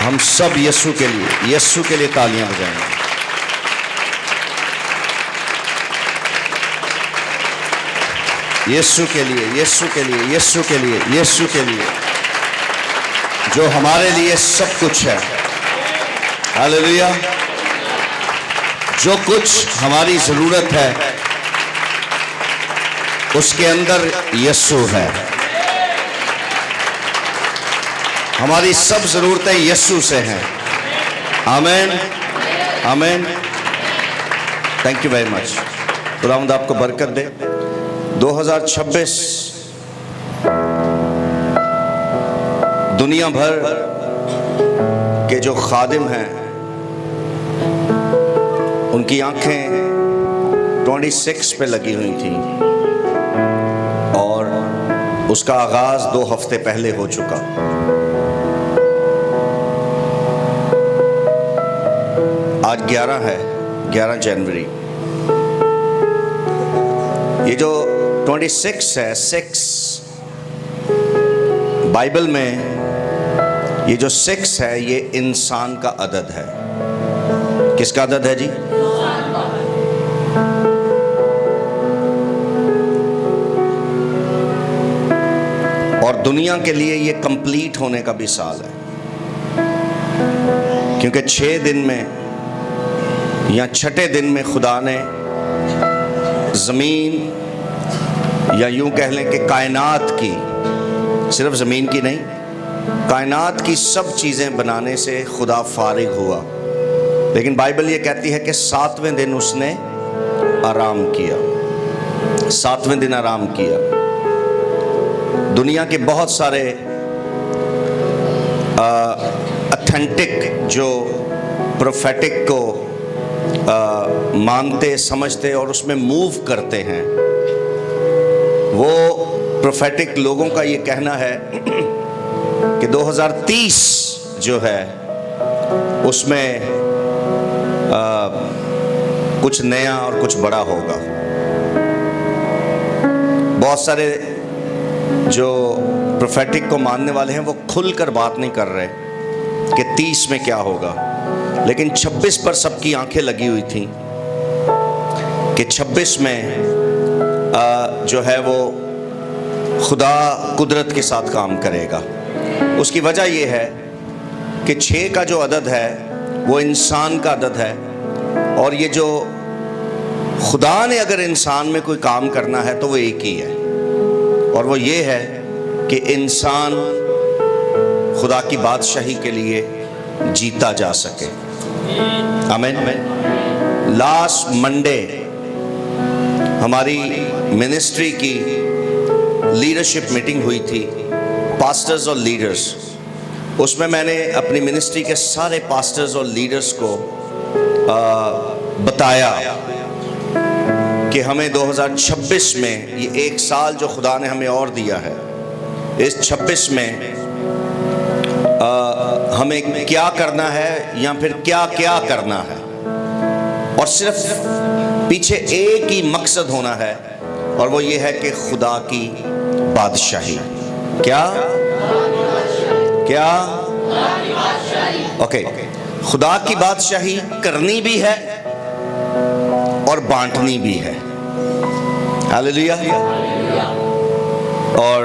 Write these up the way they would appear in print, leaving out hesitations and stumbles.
हम सब यीशु के लिए तालियां बजाएंगे। यीशु के लिए, यीशु के लिए, यीशु के लिए, यीशु के लिए, जो हमारे लिए सब कुछ है। हालेलुया। जो कुछ हमारी जरूरत है उसके अंदर यीशु है। हमारी सब जरूरतें यीशु से हैं। आमीन, आमीन। Thank you very much. खुदावंद आपको बरकत दे। 2026 दुनिया भर के जो खादिम हैं उनकी आंखें 26 पे लगी हुई थी और उसका आगाज 2 हफ्ते पहले हो चुका। आज 11 है, 11 जनवरी। ये जो 26 है, 6 बाइबल में ये जो 6 है ये इंसान का अदद है। किसका अदद है जी? और दुनिया के लिए ये कंप्लीट होने का भी साल है, क्योंकि 6 दिन में या 6ठे दिन में खुदा ने ज़मीन, या यूं कह लें कि कायनात की, सिर्फ ज़मीन की नहीं, कायनात की सब चीज़ें बनाने से खुदा फारिग हुआ। लेकिन बाइबल ये कहती है कि 7वें दिन उसने आराम किया। 7वें दिन आराम किया। दुनिया के बहुत सारे ऑथेंटिक जो प्रोफेटिक को मानते, समझते और उसमें मूव करते हैं, वो प्रोफेटिक लोगों का ये कहना है कि 2030 जो है उसमें कुछ नया और कुछ बड़ा होगा। बहुत सारे जो प्रोफेटिक को मानने वाले हैं वो खुलकर बात नहीं कर रहे कि 30 में क्या होगा, लेकिन 26 पर सबकी आंखें लगी हुई थी कि 26 में जो है वो खुदा कुदरत के साथ काम करेगा। उसकी वजह ये है कि 6 का जो अदद है वो इंसान का अदद है, और ये जो खुदा ने अगर इंसान में कोई काम करना है तो वो एक ही है, और वो ये है कि इंसान खुदा की बादशाही के लिए जीता जा सके। आमीन। लास्ट मंडे हमारी मिनिस्ट्री की लीडरशिप मीटिंग हुई थी, पास्टर्स और लीडर्स। उसमें मैंने अपनी मिनिस्ट्री के सारे पास्टर्स और लीडर्स को बताया कि हमें 2026 में, ये एक साल जो खुदा ने हमें और दिया है, इस 26 में हमें क्या करना है या फिर क्या क्या करना है, और सिर्फ पीछे एक ही मकसद होना है, और वो ये है कि खुदा की बादशाही। क्या क्या? ओके। खुदा की बादशाही करनी भी है और बांटनी भी है। हालेलुया। और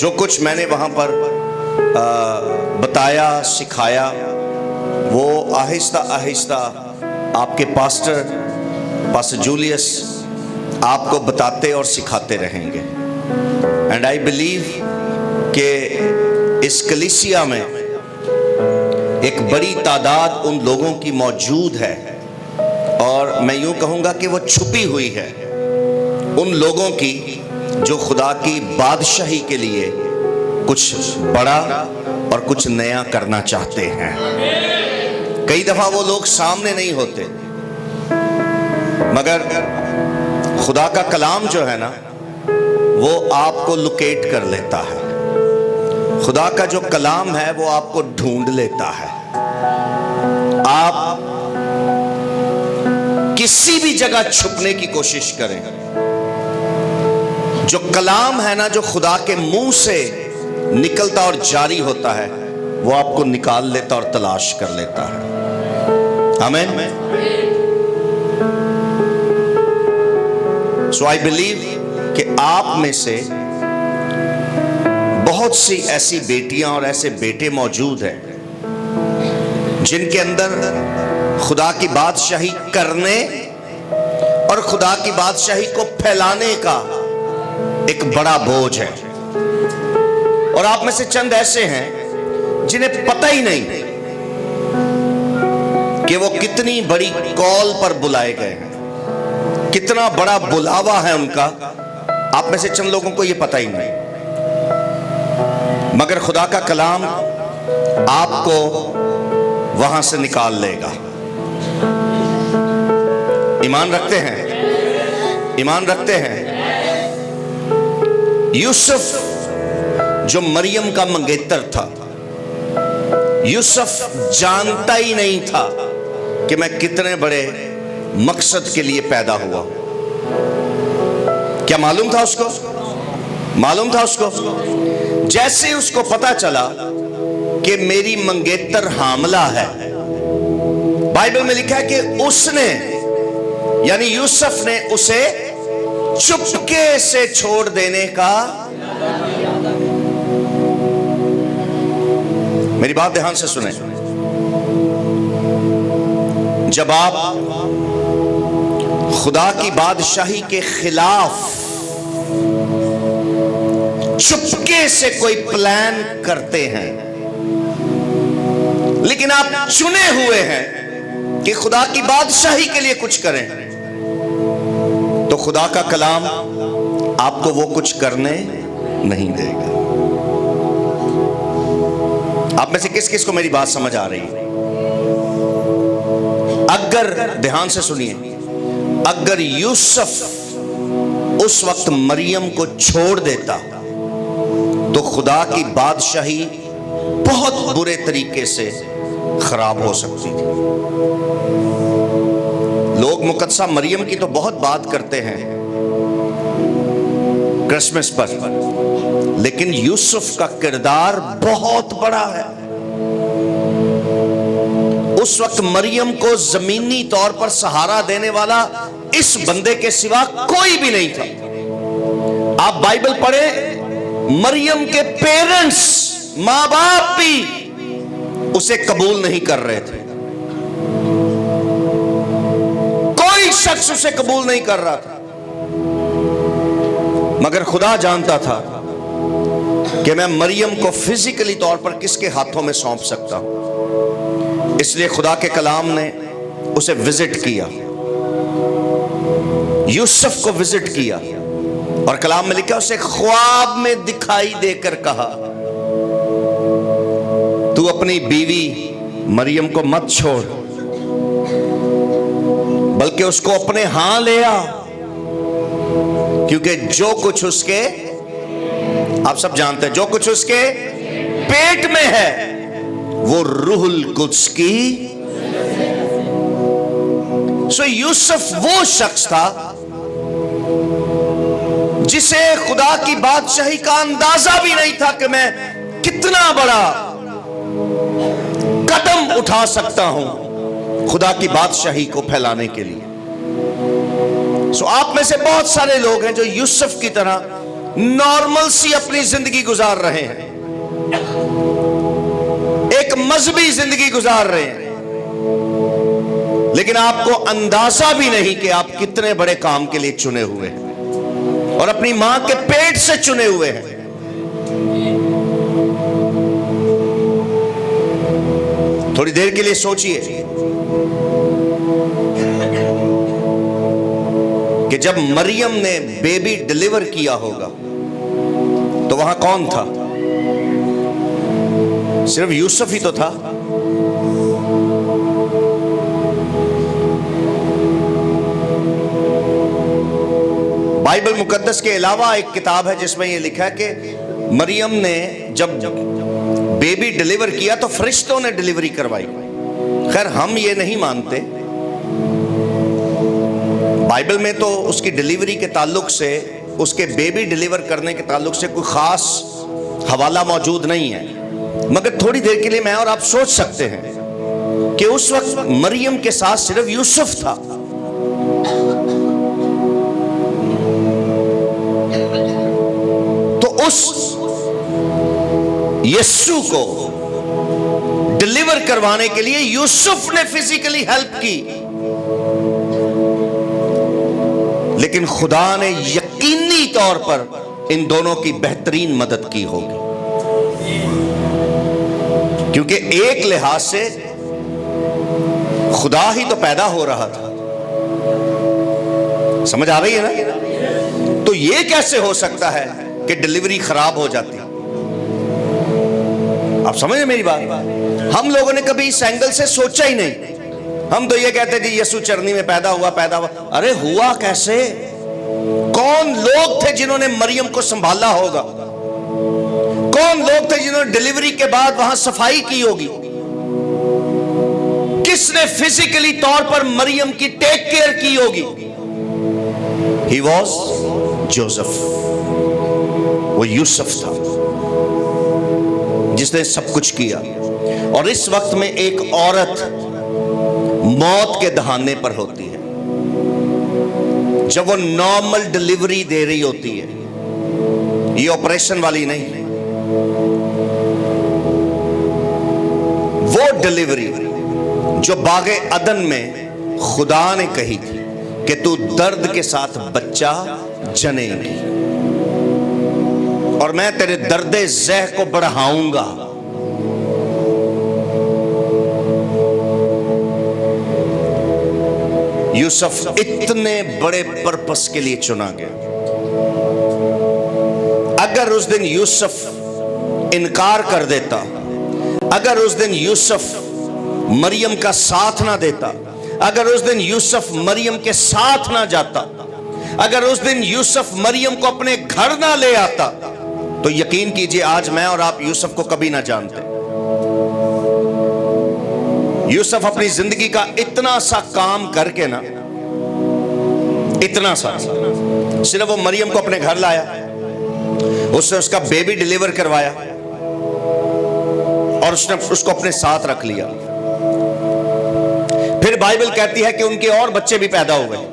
जो कुछ मैंने वहाँ पर बताया, सिखाया, वो आहिस्ता आहिस्ता आपके पास्टर जूलियस आपको बताते और सिखाते रहेंगे। एंड आई बिलीव कि इस कलीसिया में एक बड़ी तादाद उन लोगों की मौजूद है, और मैं यूं कहूँगा कि वो छुपी हुई है, उन लोगों की जो खुदा की बादशाही के लिए कुछ बड़ा और कुछ नया करना चाहते हैं। कई दफ़ा वो लोग सामने नहीं होते, मगर खुदा का कलाम जो है ना वो आपको लोकेट कर लेता है। खुदा का जो कलाम है वो आपको ढूंढ लेता है। आप किसी भी जगह छुपने की कोशिश करें, जो कलाम है ना, जो खुदा के मुंह से निकलता और जारी होता है, वो आपको निकाल लेता और तलाश कर लेता है। आमीन। सो आई बिलीव कि आप में से बहुत सी ऐसी बेटियां और ऐसे बेटे मौजूद हैं जिनके अंदर खुदा की बादशाही करने और खुदा की बादशाही को फैलाने का एक बड़ा बोझ है। और आप में से चंद ऐसे हैं जिन्हें पता ही नहीं कि वो कितनी बड़ी कॉल पर बुलाए गए हैं, कितना बड़ा बुलावा है उनका। आप में से चंद लोगों को यह पता ही नहीं, मगर खुदा का कलाम आपको वहां से निकाल लेगा। ईमान रखते हैं? ईमान रखते हैं? यूसुफ जो मरियम का मंगेतर था, यूसुफ जानता ही नहीं था कि मैं कितने बड़े मकसद के लिए पैदा हुआ। क्या मालूम था उसको? मालूम था उसको? जैसे उसको पता चला कि मेरी मंगेतर हामला है, बाइबल में लिखा है कि उसने यानी यूसुफ ने उसे चुपके से छोड़ देने का। मेरी बात ध्यान से सुने। जब आप खुदा की बादशाही के खिलाफ चुपके से कोई प्लान करते हैं, लेकिन आप चुने हुए हैं कि खुदा की बादशाही के लिए कुछ करें, तो खुदा का कलाम आपको वो कुछ करने नहीं देगा। आप में से किस किस को मेरी बात समझ आ रही है? अगर ध्यान से सुनिए, अगर यूसुफ उस वक्त मरियम को छोड़ देता तो खुदा की बादशाही बहुत बुरे तरीके से खराब हो सकती थी। लोग मुकद्दसा मरियम की तो बहुत बात करते हैं क्रिसमस पर, लेकिन यूसुफ का किरदार बहुत बड़ा है। उस वक्त मरियम को जमीनी तौर पर सहारा देने वाला इस बंदे के सिवा कोई भी नहीं था। आप बाइबल पढ़े, मरियम के पेरेंट्स, मां बाप भी उसे कबूल नहीं कर रहे थे। कोई शख्स उसे कबूल नहीं कर रहा था, मगर खुदा जानता था कि मैं मरियम को फिजिकली तौर पर किसके हाथों में सौंप सकता हूं। इसलिए खुदा के कलाम ने उसे विजिट किया, यूसुफ को विजिट किया, और कलाम में लिखा उसे ख्वाब में दिखाई देकर कहा, तू अपनी बीवी मरियम को मत छोड़, बल्कि उसको अपने हां ले आ, क्योंकि जो कुछ उसके, आप सब जानते हैं, जो कुछ उसके पेट में है वो रूहुल कुद्स की। सो यूसुफ वो शख्स था जिसे खुदा की बादशाही का अंदाजा भी नहीं था कि मैं कितना बड़ा कदम उठा सकता हूं खुदा की बादशाही को फैलाने के लिए। सो आप में से बहुत सारे लोग हैं जो यूसुफ की तरह नॉर्मल सी अपनी जिंदगी गुजार रहे हैं, एक मजहबी जिंदगी गुजार रहे हैं, लेकिन आपको अंदाजा भी नहीं कि आप कितने बड़े काम के लिए चुने हुए हैं और अपनी मां के पेट से चुने हुए हैं। थोड़ी देर के लिए सोचिए कि जब मरियम ने बेबी डिलीवर किया होगा तो वहां कौन था? सिर्फ यूसुफ ही तो था। बाइबल मुकद्दस के अलावा एक किताब है जिसमें यह लिखा है कि मरियम ने जब बेबी डिलीवर किया तो फरिश्तों ने डिलीवरी करवाई। खैर हम ये नहीं मानते, बाइबल में तो उसकी डिलीवरी के ताल्लुक से, उसके बेबी डिलीवर करने के ताल्लुक से कोई खास हवाला मौजूद नहीं है। मगर थोड़ी देर के लिए मैं और आप सोच सकते हैं कि उस वक्त मरियम के साथ सिर्फ यूसुफ था। तो उस यीशु को डिलीवर करवाने के लिए यूसुफ ने फिजिकली हेल्प की, लेकिन खुदा ने यकीनी तौर पर इन दोनों की बेहतरीन मदद की होगी, क्योंकि एक लिहाज से खुदा ही तो पैदा हो रहा था। समझ आ रही है ना? तो ये कैसे हो सकता है कि डिलीवरी खराब हो जाती? आप समझ रहे मेरी बात? हम लोगों ने कभी इस एंगल से सोचा ही नहीं। हम तो ये कहते थे यीशु चरनी में पैदा हुआ। अरे हुआ कैसे? कौन लोग थे जिन्होंने मरियम को संभाला होगा? कौन लोग थे जिन्होंने डिलीवरी के बाद वहां सफाई की होगी? किसने फिजिकली तौर पर मरियम की टेक केयर की होगी? He was Joseph. वो यूसुफ था जिसने सब कुछ किया। और इस वक्त में एक औरत मौत के दहाने पर होती है, जब वो नॉर्मल डिलीवरी दे रही होती है, ये ऑपरेशन वाली नहीं, वो डिलीवरी जो बागे अदन में खुदा ने कही थी कि तू दर्द के साथ बच्चा जनेगी और मैं तेरे दर्दे ज़ह को बढ़ाऊंगा। यूसुफ इतने बड़े पर्पस के लिए चुना गया। अगर उस दिन यूसुफ इनकार कर देता, अगर उस दिन यूसुफ मरियम का साथ ना देता, अगर उस दिन यूसुफ मरियम के साथ ना जाता, अगर उस दिन यूसुफ मरियम को अपने घर ना ले आता, तो यकीन कीजिए आज मैं और आप यूसुफ को कभी ना जानते। यूसुफ अपनी जिंदगी का इतना सा काम करके ना, इतना सा, सिर्फ वो मरियम को अपने घर लाया, उसने उसका बेबी डिलीवर करवाया और उसने उसको अपने साथ रख लिया। फिर बाइबल कहती है कि उनके और बच्चे भी पैदा हो गए।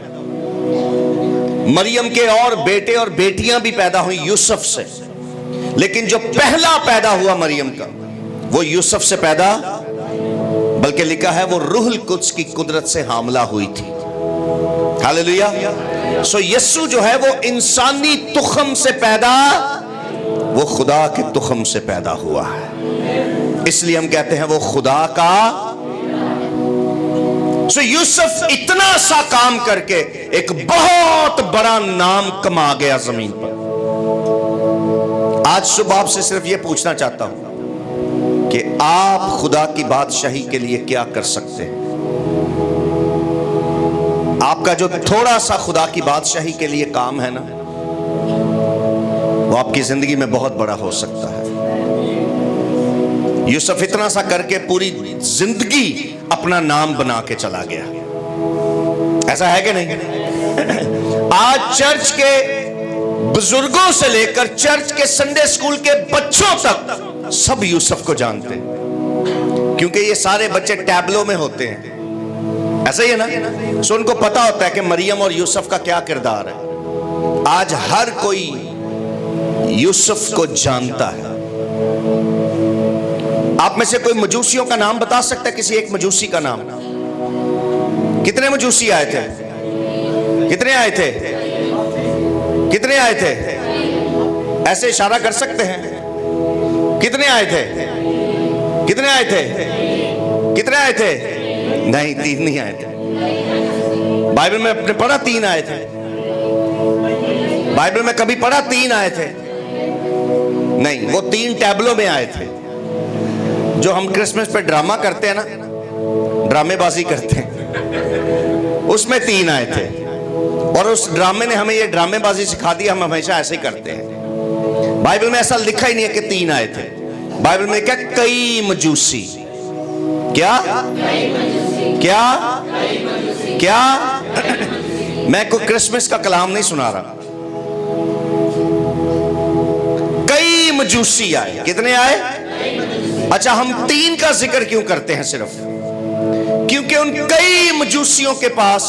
मरियम के और बेटे और बेटियां भी पैदा हुई यूसुफ से, लेकिन जो पहला पैदा हुआ मरियम का, वो यूसुफ से पैदा, बल्कि लिखा है वो रूहुल कुद्स की कुदरत से हामला हुई थी। हालेलुया। सो यीशु जो है वो इंसानी तुखम से पैदा, वो खुदा के तुखम से पैदा हुआ है, इसलिए हम कहते हैं वो खुदा का। सो यूसुफ इतना सा काम करके एक बहुत बड़ा नाम कमा गया जमीन पर। आज सुबह आपसे सिर्फ यह पूछना चाहता हूं कि आप खुदा की बादशाही के लिए क्या कर सकते हैं? आपका जो थोड़ा सा खुदा की बादशाही के लिए काम है ना, वो आपकी जिंदगी में बहुत बड़ा हो सकता है। यूसुफ इतना सा करके पूरी जिंदगी अपना नाम बना के चला गया। ऐसा है कि नहीं? आज चर्च के बुजुर्गों से लेकर चर्च के संडे स्कूल के बच्चों तक सब यूसुफ को जानते हैं, क्योंकि ये सारे बच्चे टैबलों में होते हैं। ऐसा ही है ना? सो उनको पता होता है कि मरियम और यूसुफ का क्या किरदार है। आज हर कोई यूसुफ को जानता है। आप में से कोई मजूसियों का नाम बता सकता है? किसी एक मजूसी का नाम? कितने मजूसी आए थे? कितने आए थे? कितने आए थे? ऐसे इशारा कर सकते हैं? कितने आए थे? कितने आए थे? कितने आए थे? नहीं, 3 नहीं आए थे। बाइबल में अपने पढ़ा 3 आए थे। बाइबल में कभी पढ़ा 3 आए थे? नहीं, वो 3 टैबलों में आए थे। जो हम क्रिसमस पे ड्रामा करते हैं ना, ड्रामेबाजी करते हैं, उसमें 3 आए थे। और उस ड्रामे ने हमें ये ड्रामेबाजी सिखा दी, हम हमेशा ऐसे ही करते हैं। बाइबल में ऐसा लिखा ही नहीं है कि 3 आए थे। बाइबल में क्या? कई मजूसी। क्या क्या क्या? मैं कोई क्रिसमस का कलाम नहीं सुना रहा। कई मजूसी आए। कितने आए? अच्छा, हम 3 का जिक्र क्यों करते हैं सिर्फ? क्योंकि उन कई मजूसियों के पास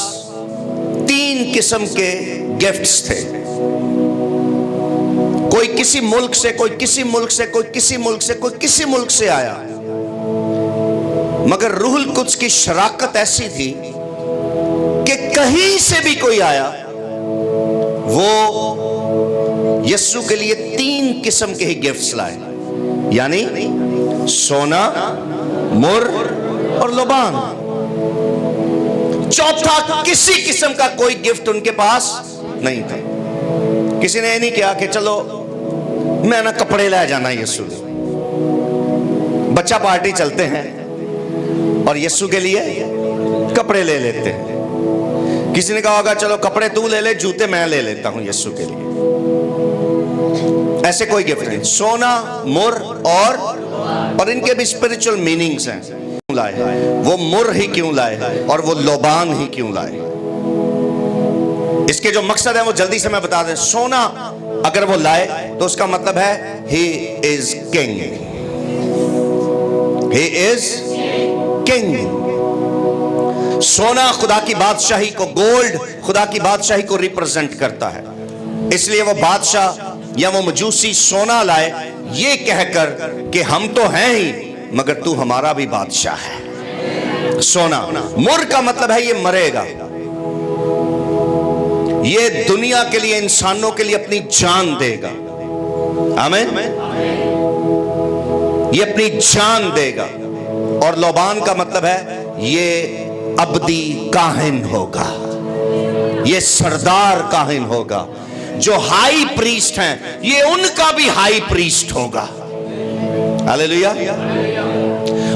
3 किस्म के गिफ्ट्स थे। कोई किसी मुल्क से, कोई किसी मुल्क से, कोई किसी मुल्क से, कोई किसी मुल्क से आया, मगर रूहुल कुद्स की शराकत ऐसी थी कि कहीं से भी कोई आया, वो यीशु के लिए 3 किस्म के ही गिफ्ट्स लाए, यानी सोना, मुर और लोबान। चौथा किसी किस्म का कोई गिफ्ट उनके पास नहीं था। किसी ने नहीं किया कि चलो मैं ना कपड़े ले जाना यीशु, बच्चा पार्टी चलते हैं और यीशु के लिए कपड़े ले लेते हैं। किसी ने कहा होगा चलो कपड़े तू ले ले, जूते मैं ले लेता हूं यीशु के लिए। ऐसे कोई गिफ्ट नहीं। सोना, मुर और इनके भी स्पिरिचुअल मीनिंग्स हैं। क्यों लाए वो मुर ही क्यों लाए और वो लोबान ही क्यों लाए, इसके जो मकसद है वो जल्दी से मैं बता दें। सोना अगर वो लाए तो उसका मतलब है he is king, he is king. सोना खुदा की बादशाही को, गोल्ड खुदा की बादशाही को रिप्रेजेंट करता है, इसलिए वो बादशाह या वो मजूसी सोना लाए ये कहकर कि हम तो हैं ही मगर तू हमारा भी बादशाह है। सोना। मुर का मतलब है ये मरेगा, ये दुनिया के लिए, इंसानों के लिए अपनी जान देगा। आमीन। ये अपनी जान देगा। और लोबान का मतलब है ये अब्दी काहिन होगा, ये सरदार काहिन होगा। जो हाई प्रीस्ट हैं ये उनका भी हाई प्रीस्ट होगा। हालेलुया।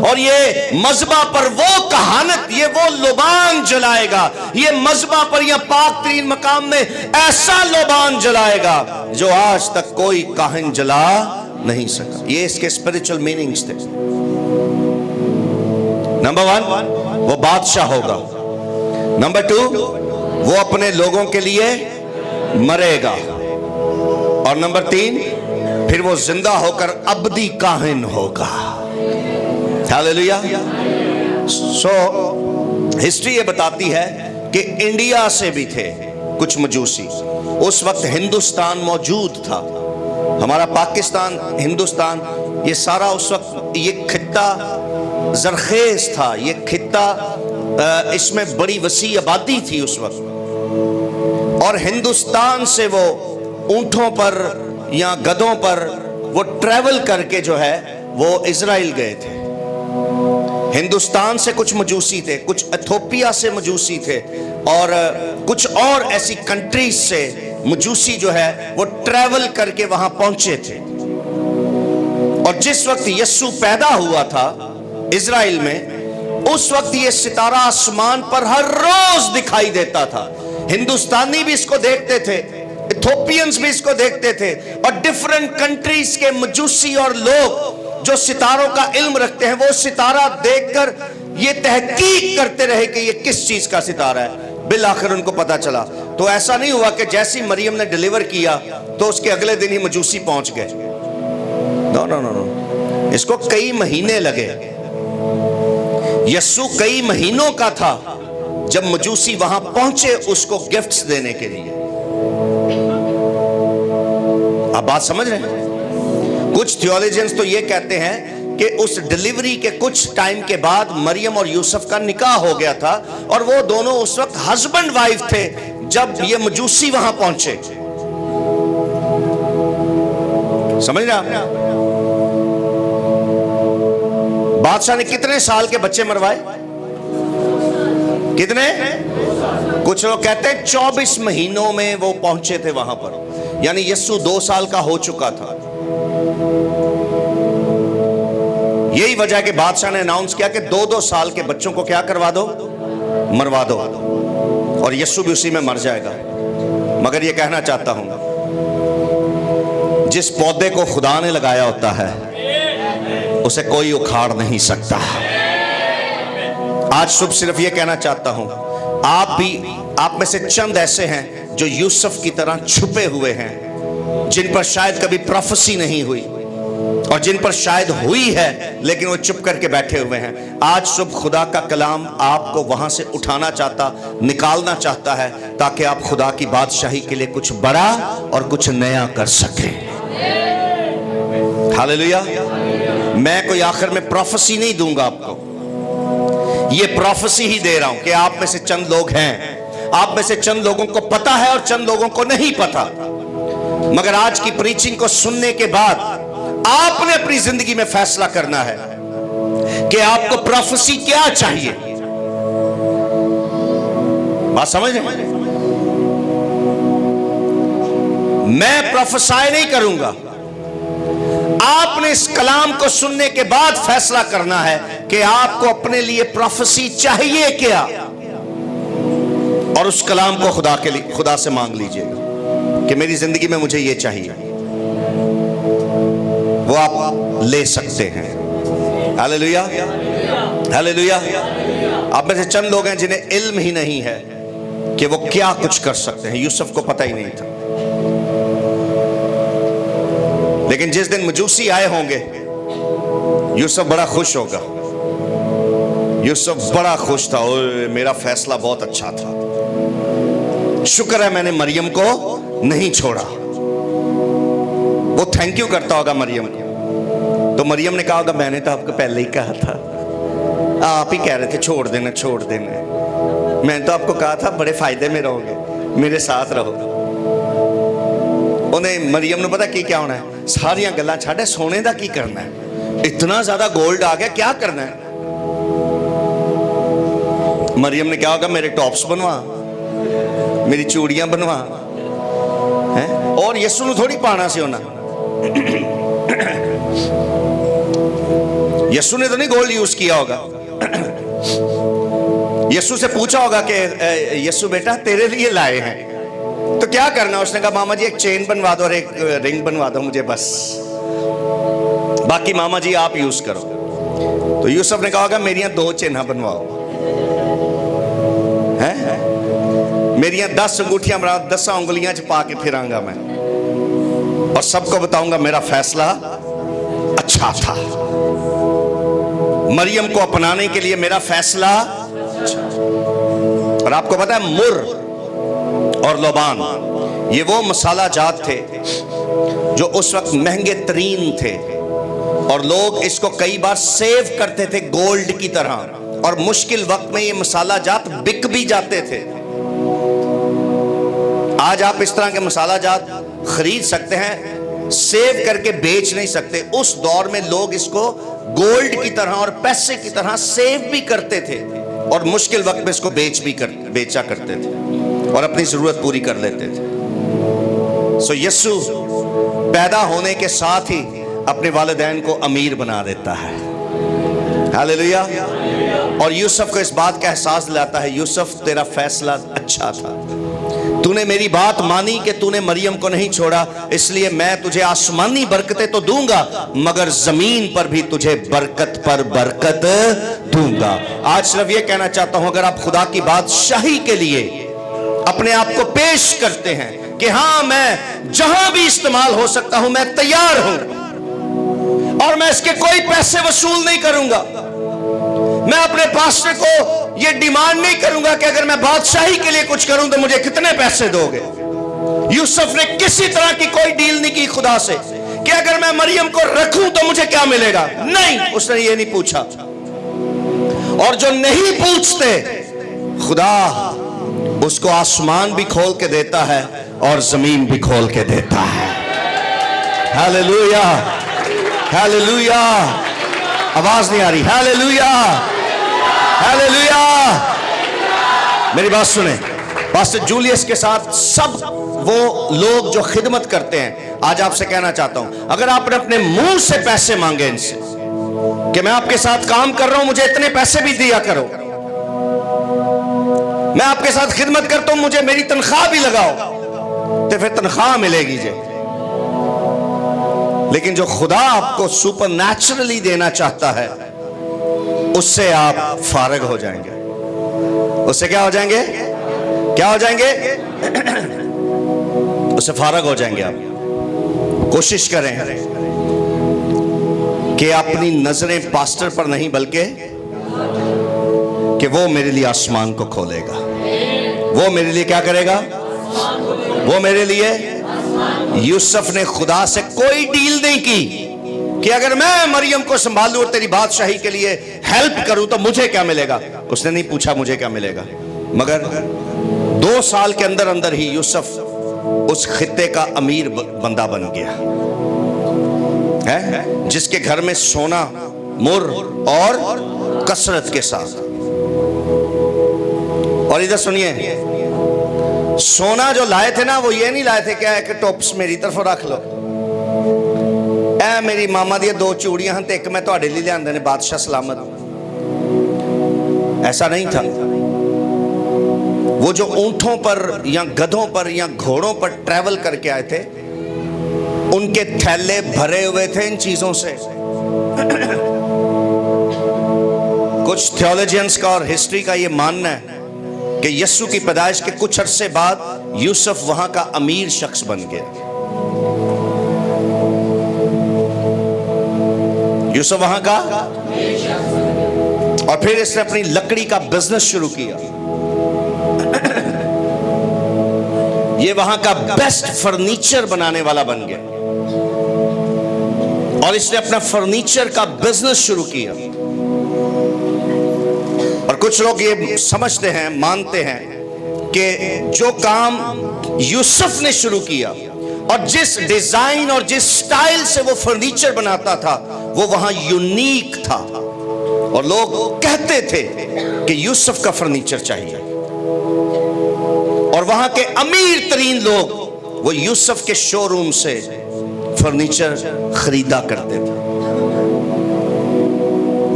और ये मज़बा पर वो कहानत, ये वो लोबान जलाएगा, ये मज़बा पर या पाक तरीन मकाम में ऐसा लोबान जलाएगा जो आज तक कोई काहिन जला नहीं सका। ये इसके स्पिरिचुअल मीनिंग्स थे। नंबर 1 वो बादशाह होगा। नंबर 2 वो अपने लोगों के लिए मरेगा। और नंबर 3 फिर वो जिंदा होकर अब्दी काहिन होगा। हालेलुया। सो हिस्ट्री ये बताती है कि इंडिया से भी थे कुछ मजूसी। उस वक्त हिंदुस्तान मौजूद था, हमारा पाकिस्तान, हिंदुस्तान, ये सारा उस वक्त ये खित्ता जरखेज था। ये खित्ता, इसमें बड़ी वसी आबादी थी उस वक्त। और हिंदुस्तान से वो ऊंटों पर या गधों पर वो ट्रैवल करके जो है वो इजराइल गए थे। हिंदुस्तान से कुछ मजूसी थे, कुछ इथोपिया से मजूसी थे, और कुछ और ऐसी कंट्रीज से मजूसी जो है वो ट्रैवल करके वहां पहुंचे थे। और जिस वक्त यीशु पैदा हुआ था इजराइल में, उस वक्त ये सितारा आसमान पर हर रोज दिखाई देता था। हिंदुस्तानी भी इसको देखते थे, इथोपियंस भी इसको देखते थे, और डिफरेंट कंट्रीज के मजूसी और लोग जो सितारों का इल्म रखते हैं वो सितारा देखकर ये तहकीक करते रहे कि ये किस चीज का सितारा है। बिल आखिर उनको पता चला। तो ऐसा नहीं हुआ कि जैसी मरियम ने डिलीवर किया तो उसके अगले दिन ही मजूसी पहुंच गए। नो नो नो नो, इसको कई महीने लगे। यीशु कई महीनों का था जब मजूसी वहां पहुंचे उसको गिफ्ट्स देने के लिए। आप बात समझ रहे हैं? कुछ थियोलॉजियंस तो ये कहते हैं कि उस डिलीवरी के कुछ टाइम के बाद मरियम और यूसुफ का निकाह हो gया था, और वो दोनों उस वक्त हस्बैंड वाइफ थे जब ये मजूसी वहां पहुंचे। समझ रहे आप? बादशाह ने कितने साल के बच्चे मरवाए? कितने? कुछ लोग कहते हैं 24 महीनों में वो पहुंचे थे वहां पर, यानी यीशु 2 साल का हो चुका था। यही वजह कि बादशाह ने अनाउंस किया कि 2-2 साल के बच्चों को क्या करवा दो, मरवा दो, और यीशु भी उसी में मर जाएगा। मगर ये कहना चाहता हूं, जिस पौधे को खुदा ने लगाया होता है उसे कोई उखाड़ नहीं सकता। आज शुभ सिर्फ ये कहना चाहता हूं, आप में से चंद ऐसे हैं जो यूसुफ की तरह छुपे हुए हैं, जिन पर शायद कभी प्रोफेसी नहीं हुई, और जिन पर शायद हुई है लेकिन वो चुप करके बैठे हुए हैं। आज सुबह खुदा का कलाम आपको वहां से उठाना चाहता, निकालना चाहता है, ताकि आप खुदा की बादशाही के लिए कुछ बड़ा और कुछ नया कर सकें। हालेलुया। मैं कोई आखिर में प्रोफेसी नहीं दूंगा आपको, ये प्रोफेसी ही दे रहा हूं कि आप में से चंद लोग हैं, आप में से चंद लोगों को पता है और चंद लोगों को नहीं पता। मगर आज की प्रीचिंग को सुनने के बाद आपने अपनी जिंदगी में फैसला करना है कि आपको प्रोफेसी क्या चाहिए। बात समझ रहे हैं? मैं प्रोफेसाई नहीं करूंगा, आपने इस कलाम को सुनने के बाद फैसला करना है कि आपको अपने लिए प्रोफेसी चाहिए क्या, और उस कलाम को खुदा से मांग लीजिएगा कि मेरी जिंदगी में मुझे ये चाहिए। वो आप ले सकते हैं। Hallelujah, hallelujah. आप में से चंद लोग हैं जिन्हें इल्म ही नहीं है कि वो क्या कुछ कर सकते हैं। यूसुफ को पता ही नहीं था, लेकिन जिस दिन मजूसी आए होंगे यूसुफ बड़ा खुश होगा। यूसुफ बड़ा खुश था, ओए मेरा फैसला बहुत अच्छा था, शुक्र है मैंने मरियम को नहीं छोड़ा। वो थैंक यू करता होगा मरियम को। तो मरियम ने कहा होगा मैंने तो आपको पहले ही कहा था, आप ही कह रहे थे छोड़ देना छोड़ देना, मैंने तो आपको कहा था बड़े फायदे में रहोगे, मेरे साथ रहो। उन्हें मरियम ने पता की क्या होना है, सारियां गल्लां छाड़े, सोने का की करना है, इतना ज्यादा गोल्ड आ गया क्या करना है। मरियम ने क्या होगा, मेरे टॉप्स बनवा, मेरी चूड़ियां बनवा हैं, और यीशु ने थोड़ी पाना से होना। यीशु ने तो नहीं गोल्ड यूज किया होगा। यीशु से पूछा होगा कि यीशु बेटा तेरे लिए लाए हैं, तो क्या करना। उसने कहा मामा जी एक चेन बनवा दो और एक रिंग बनवा दो मुझे बस, बाकी मामा जी आप यूज करो। तो यूसुफ ने कहा होगा मेरियां 2 चेन्हा बनवाओ, हैं मेरियां 10 अंगूठियां बना, 10 उंगलियां च पा के फिरांगा मैं, और सबको बताऊंगा मेरा फैसला अच्छा था। मरियम को अपनाने के लिए मेरा फैसला अच्छा। और आपको पता है मुर और लोबान ये वो मसाला जात थे जो उस वक्त महंगे तरीन थे, और लोग इसको कई बार सेव करते थे गोल्ड की तरह, और मुश्किल वक्त में ये मसाला जात बिक भी जाते थे। आज आप इस तरह के मसाला जात खरीद सकते हैं, सेव करके बेच नहीं सकते। उस दौर में लोग इसको गोल्ड की तरह और पैसे की तरह सेव भी करते थे, और मुश्किल वक्त में इसको बेचा करते थे और अपनी जरूरत पूरी कर लेते थे। सो यीशु पैदा होने के साथ ही अपने वालिदैन को अमीर बना देता है। हालेलुया। और यूसुफ को इस बात का एहसास दिलाता है, यूसुफ तेरा फैसला अच्छा था, तूने मेरी बात मानी कि तूने मरियम को नहीं छोड़ा, इसलिए मैं तुझे आसमानी बरकतें तो दूंगा मगर जमीन पर भी तुझे बरकत पर बरकत दूंगा। आज सिर्फ ये कहना चाहता हूं, अगर आप खुदा की बादशाही के लिए अपने आप को पेश करते हैं कि हाँ मैं जहां भी इस्तेमाल हो सकता हूं, मैं तैयार हूं, और मैं इसके कोई पैसे वसूल नहीं करूंगा। मैं अपने पास्टर को ये डिमांड नहीं करूंगा कि अगर मैं बादशाही के लिए कुछ करूं तो मुझे कितने पैसे दोगे। यूसुफ ने किसी तरह की कोई डील नहीं की खुदा से कि अगर मैं मरियम को रखूं तो मुझे क्या मिलेगा। नहीं, उसने ये नहीं पूछा। और जो नहीं पूछते, खुदा उसको आसमान भी खोल के देता है और जमीन भी खोल के देता है। Hallelujah, hallelujah. आवाज नहीं आ रही। Hallelujah, hallelujah. मेरी बात सुने, पास्टर जूलियस के साथ सब वो लोग जो खिदमत करते हैं, आज आपसे कहना चाहता हूं, अगर आपने अपने मुंह से पैसे मांगे इनसे कि मैं आपके साथ काम कर रहा हूं, मुझे इतने पैसे भी दिया करो, मैं आपके साथ खिदमत करता हूं, मुझे मेरी तनख्वाह भी लगाओ, तो फिर तनख्वाह मिलेगी जी। लेकिन जो खुदा आपको सुपरनैचुरली देना चाहता है, उससे आप फारग हो जाएंगे। उससे क्या हो जाएंगे? क्या हो जाएंगे? उससे फारग हो जाएंगे आप। कोशिश करें कि अपनी नजरें पास्टर पर नहीं बल्कि कि वो मेरे लिए आसमान को खोलेगा। वो मेरे लिए क्या करेगा? वो मेरे लिए, यूसुफ ने खुदा से कोई डील नहीं की कि अगर मैं मरियम को संभालूं और तेरी बादशाही के लिए हेल्प करूं तो मुझे क्या मिलेगा। उसने नहीं पूछा मुझे क्या मिलेगा, मगर 2 साल के अंदर अंदर ही यूसुफ उस खित्ते का अमीर बंदा बन गया है, जिसके घर में सोना मुर और कसरत के साथ। और इधर सुनिए, सोना जो लाए थे ना, वो ये नहीं लाए थे क्या कि टॉप्स मेरी तरफ रख लो, ऐ मेरी मामा दी 2 चूड़ियां हैं तो एक मैं ਤੁਹਾਡੇ लिए लियांदे ने बादशाह सलामत। ऐसा नहीं था। वो जो ऊंटों पर या गधों पर या घोड़ों पर ट्रैवल करके आए थे, उनके थैले भरे हुए थे इन चीजों से। कुछ थियोलॉजियंस का और हिस्ट्री का ये मानना है कि यीशु की पैदाइश के कुछ अरसे बाद यूसुफ वहां का अमीर शख्स बन गया। यूसुफ वहां का, और फिर इसने अपनी लकड़ी का बिजनेस शुरू किया। ये वहां का बेस्ट फर्नीचर बनाने वाला बन गया और इसने अपना फर्नीचर का बिजनेस शुरू किया। और कुछ लोग ये समझते हैं, मानते हैं कि जो काम यूसुफ ने शुरू किया और जिस डिजाइन और जिस स्टाइल से वो फर्नीचर बनाता था, वो वहां यूनिक था। और लोग कहते थे कि यूसुफ का फर्नीचर चाहिए। और वहां के अमीर तरीन लोग वो यूसुफ के शोरूम से फर्नीचर खरीदा करते थे।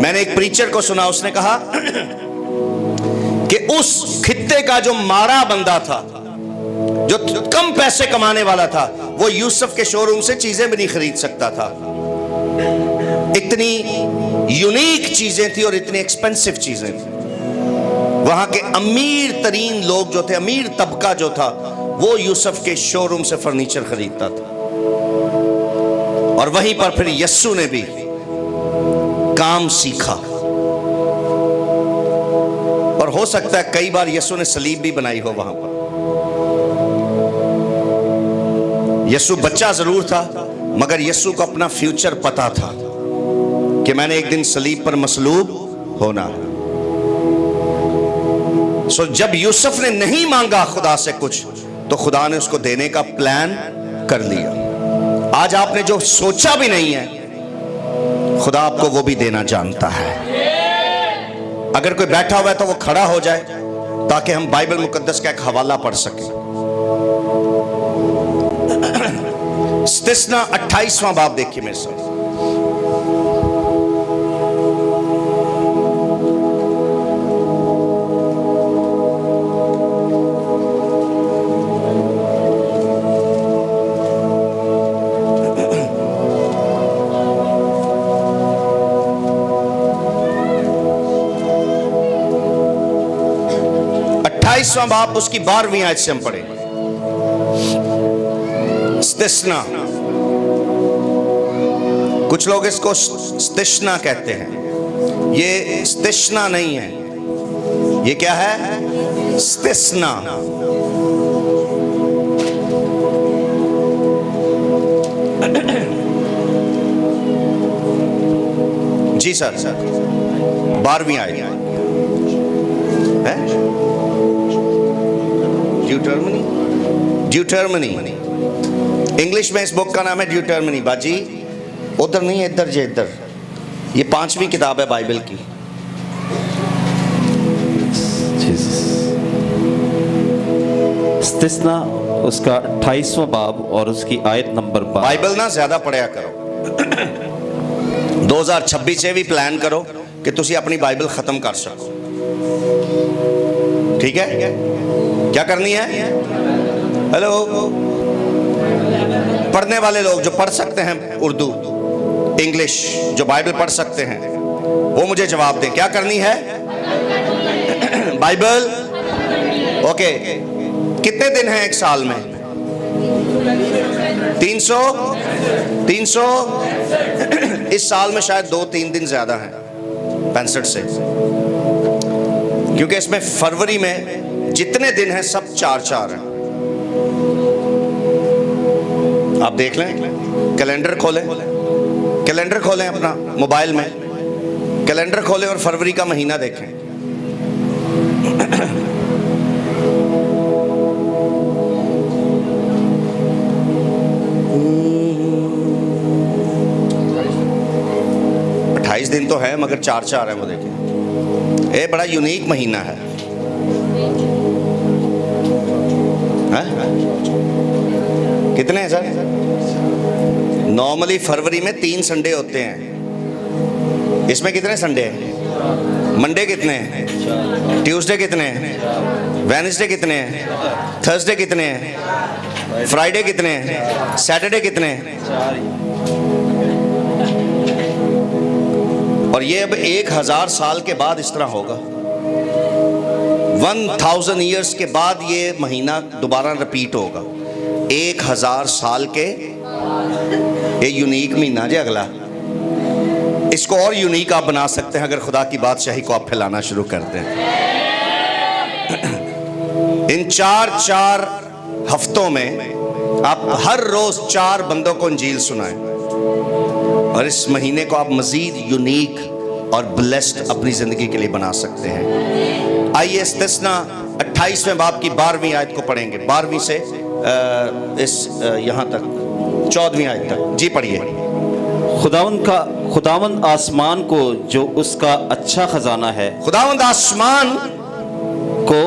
मैंने एक प्रीचर को सुना, उसने कहा कि उस खित्ते का जो मारा बंदा था, जो कम पैसे कमाने वाला था, वो यूसुफ के शोरूम से चीजें भी नहीं खरीद सकता था। इतनी यूनिक चीजें थी और इतनी एक्सपेंसिव चीजें थी। वहां के अमीर तरीन लोग जो थे, अमीर तबका जो था, वो यूसुफ के शोरूम से फर्नीचर खरीदता था। और वहीं पर फिर यस्सु ने भी काम सीखा। और हो सकता है कई बार यस्सु ने सलीब भी बनाई हो वहां पर। यस्सु बच्चा जरूर था, मगर यस्सु को अपना फ्यूचर पता था कि मैंने एक दिन सलीब पर मसलूब होना है। सो जब यूसुफ ने नहीं मांगा खुदा से कुछ, तो खुदा ने उसको देने का प्लान कर लिया। आज आपने जो सोचा भी नहीं है, खुदा आपको वो भी देना जानता है। अगर कोई बैठा हुआ है तो वो खड़ा हो जाए ताकि हम बाइबल मुकद्दस का एक हवाला पढ़ सकें। इस्तिस्ना 28वां बाब देखिए मेरे साथ। बाप उसकी 12वीं आयत से हम पढ़ेंगे। इस्तिस्ना, कुछ लोग इसको इस्तिस्ना कहते हैं। ये इस्तिस्ना नहीं है, ये क्या है? इस्तिस्ना। जी सर, 12वीं आयत है। ड्यूटरमनी, इंग्लिश में इस बुक का नाम है ड्यूटरमनी। बाजी उधर नहीं है, इधर जे इधर। ये 5वीं किताब है बाइबल की। इस्तिस्ना उसका 28वां बाब और उसकी आयत नंबर 12। बाइबल ना ज्यादा पढ़ा करो। 2026 से भी प्लान करो कि तुसी अपनी बाइबल खत्म कर सको। ठीक है? क्या करनी है? हेलो, पढ़ने वाले लोग जो पढ़ सकते हैं उर्दू, इंग्लिश, जो बाइबल पढ़ सकते हैं, वो मुझे जवाब दें। क्या करनी है? बाइबल। ओके, कितने दिन हैं एक साल में? 300 इस साल में शायद 2-3 दिन ज़्यादा हैं 65 से, क्योंकि इसमें फरवरी में जितने दिन हैं सब 4-4 हैं। आप देख लें, कैलेंडर खोलें, कैलेंडर खोलें अपना मोबाइल में, कैलेंडर खोलें और फरवरी का महीना देखें। दिन तो है मगर 4-4 है, वो देखिए। ये बड़ा यूनिक महीना है, कितने हैं सर? नॉर्मली फरवरी में 3 संडे होते हैं, इसमें कितने संडे हैं? मंडे कितने हैं? ट्यूसडे कितने हैं? वेडनेसडे कितने हैं? थर्सडे कितने हैं? फ्राइडे कितने हैं? सैटरडे कितने हैं? और ये अब 1000 साल के बाद इस तरह होगा। 1000 ईयर्स के बाद ये महीना दोबारा रिपीट होगा। 1000 साल के ये यूनिक महीना जो अगला, इसको और यूनिक आप बना सकते हैं अगर खुदा की बादशाही को आप फैलाना शुरू कर दें। इन 4-4 हफ्तों में आप हर रोज 4 बंदों को इंजील सुनाएं और इस महीने को आप मजीद यूनिक और ब्लेस्ड अपनी जिंदगी के लिए बना सकते हैं। आइए इस्तिस्ना 28वें बाब की 12वीं आयत को पढ़ेंगे, 12वीं से यहाँ तक 14वीं आयत तक। जी पढ़िए। खुदावंद आसमान को जो उसका अच्छा खजाना है, खुदावंद आसमान को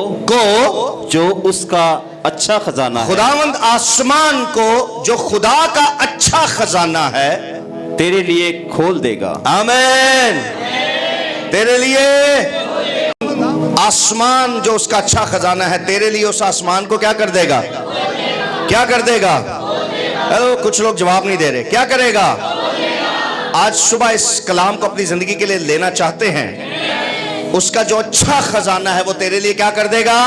जो उसका अच्छा खजाना है, खुदावंद आसमान को जो खुदा का अच्छा खजाना है तेरे लिए खोल देगा। आमीन। तेरे लिए आसमान जो उसका अच्छा खजाना है, तेरे लिए उस आसमान को क्या कर देगा? क्या कर देगा? हेलो, कुछ लोग जवाब नहीं दे रहे। क्या करेगा? आज सुबह इस कलाम को अपनी जिंदगी के लिए लेना चाहते हैं, उसका जो अच्छा खजाना है वो तेरे लिए क्या कर देगा?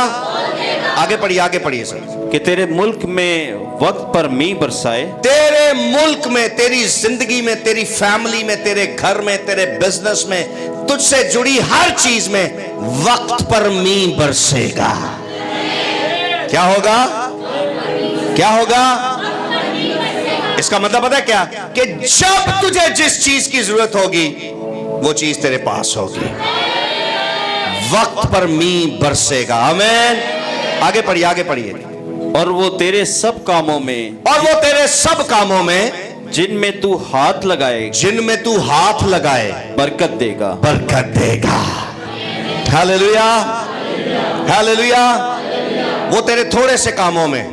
आगे पढ़िए, आगे पढ़िए सर। कि तेरे मुल्क में वक्त पर मींह बरसाए, तेरे मुल्क में, तेरी जिंदगी में, तेरी फैमिली में, तेरे घर में, तेरे बिजनेस में, तुझसे जुड़ी हर चीज में वक्त पर मींह बरसेगा। क्या होगा? क्या होगा? इसका मतलब पता है क्या? कि जब तुझे जिस चीज की जरूरत होगी वो चीज तेरे पास होगी। वक्त पर मींह बरसेगा। आमीन। आगे पढ़िए, आगे पढ़िए। और वो तेरे सब कामों में, और वो तेरे सब कामों में जिनमें तू हाथ लगाए, जिनमें तू हाथ लगाए बरकत देगा। बरकत देगा। Hallelujah, hallelujah. वो तेरे थोड़े से कामों में,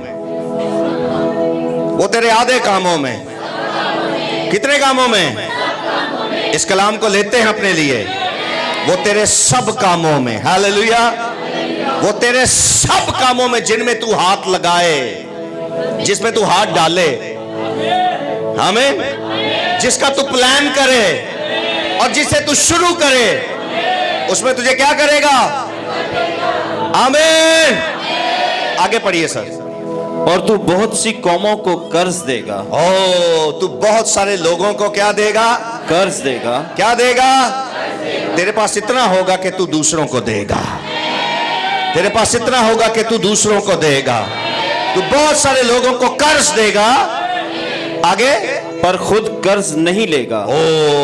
वो तेरे आधे कामों में, कितने कामों में? इस कलाम को लेते हैं अपने लिए। वो तेरे सब कामों में, हालेलुया, वो तेरे सब कामों में जिनमें तू हाथ लगाए, जिसमें तू हाथ डाले, हमें जिसका तू प्लान करे और जिसे तू शुरू करे, उसमें तुझे क्या करेगा? आमीन। आगे पढ़िए सर। और तू बहुत सी कौमों को कर्ज देगा। ओ, तू बहुत सारे लोगों को क्या देगा? कर्ज देगा। क्या देगा? तेरे पास इतना होगा कि तू दूसरों को देगा। तेरे पास इतना होगा कि तू दूसरों को देगा। तू बहुत सारे लोगों को कर्ज देगा। आगे, पर खुद कर्ज नहीं लेगा। ओ,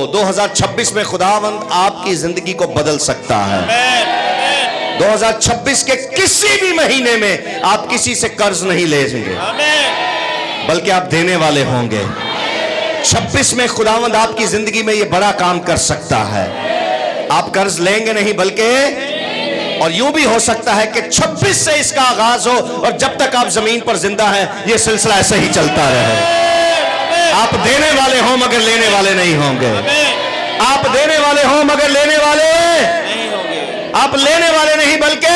2026 में खुदावंद आपकी जिंदगी को बदल सकता है। 2026 के किसी भी महीने में आप किसी से कर्ज नहीं लेंगे, बल्कि आप देने वाले होंगे। 26 में खुदावंद आपकी जिंदगी में ये बड़ा काम कर सकता है। आप कर्ज लेंगे नहीं, बल्कि, और यूं भी हो सकता है कि 26 से इसका आगाज हो और जब तक आप जमीन पर जिंदा हैं ये सिलसिला ऐसे ही चलता रहे। आप देने वाले हो मगर लेने वाले नहीं होंगे। आप देने वाले हो मगर लेने वाले नहीं होंगे। आप लेने वाले नहीं बल्कि,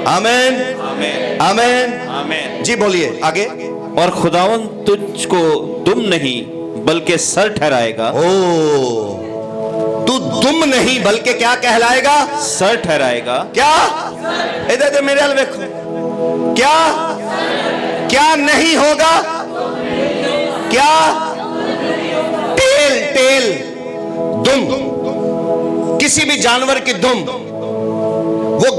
आमीन, आमीन, आमीन। जी बोलिए आगे। और खुदावंद तुझको दुम नहीं बल्कि सर ठहराएगा। ओ, तू दुम नहीं बल्कि क्या कहलाएगा? सर ठहराएगा। क्या? इधर मेरे हाल देखो। क्या? क्या नहीं होगा? क्या? टेल, टेल, दुम, किसी भी जानवर की दुम वो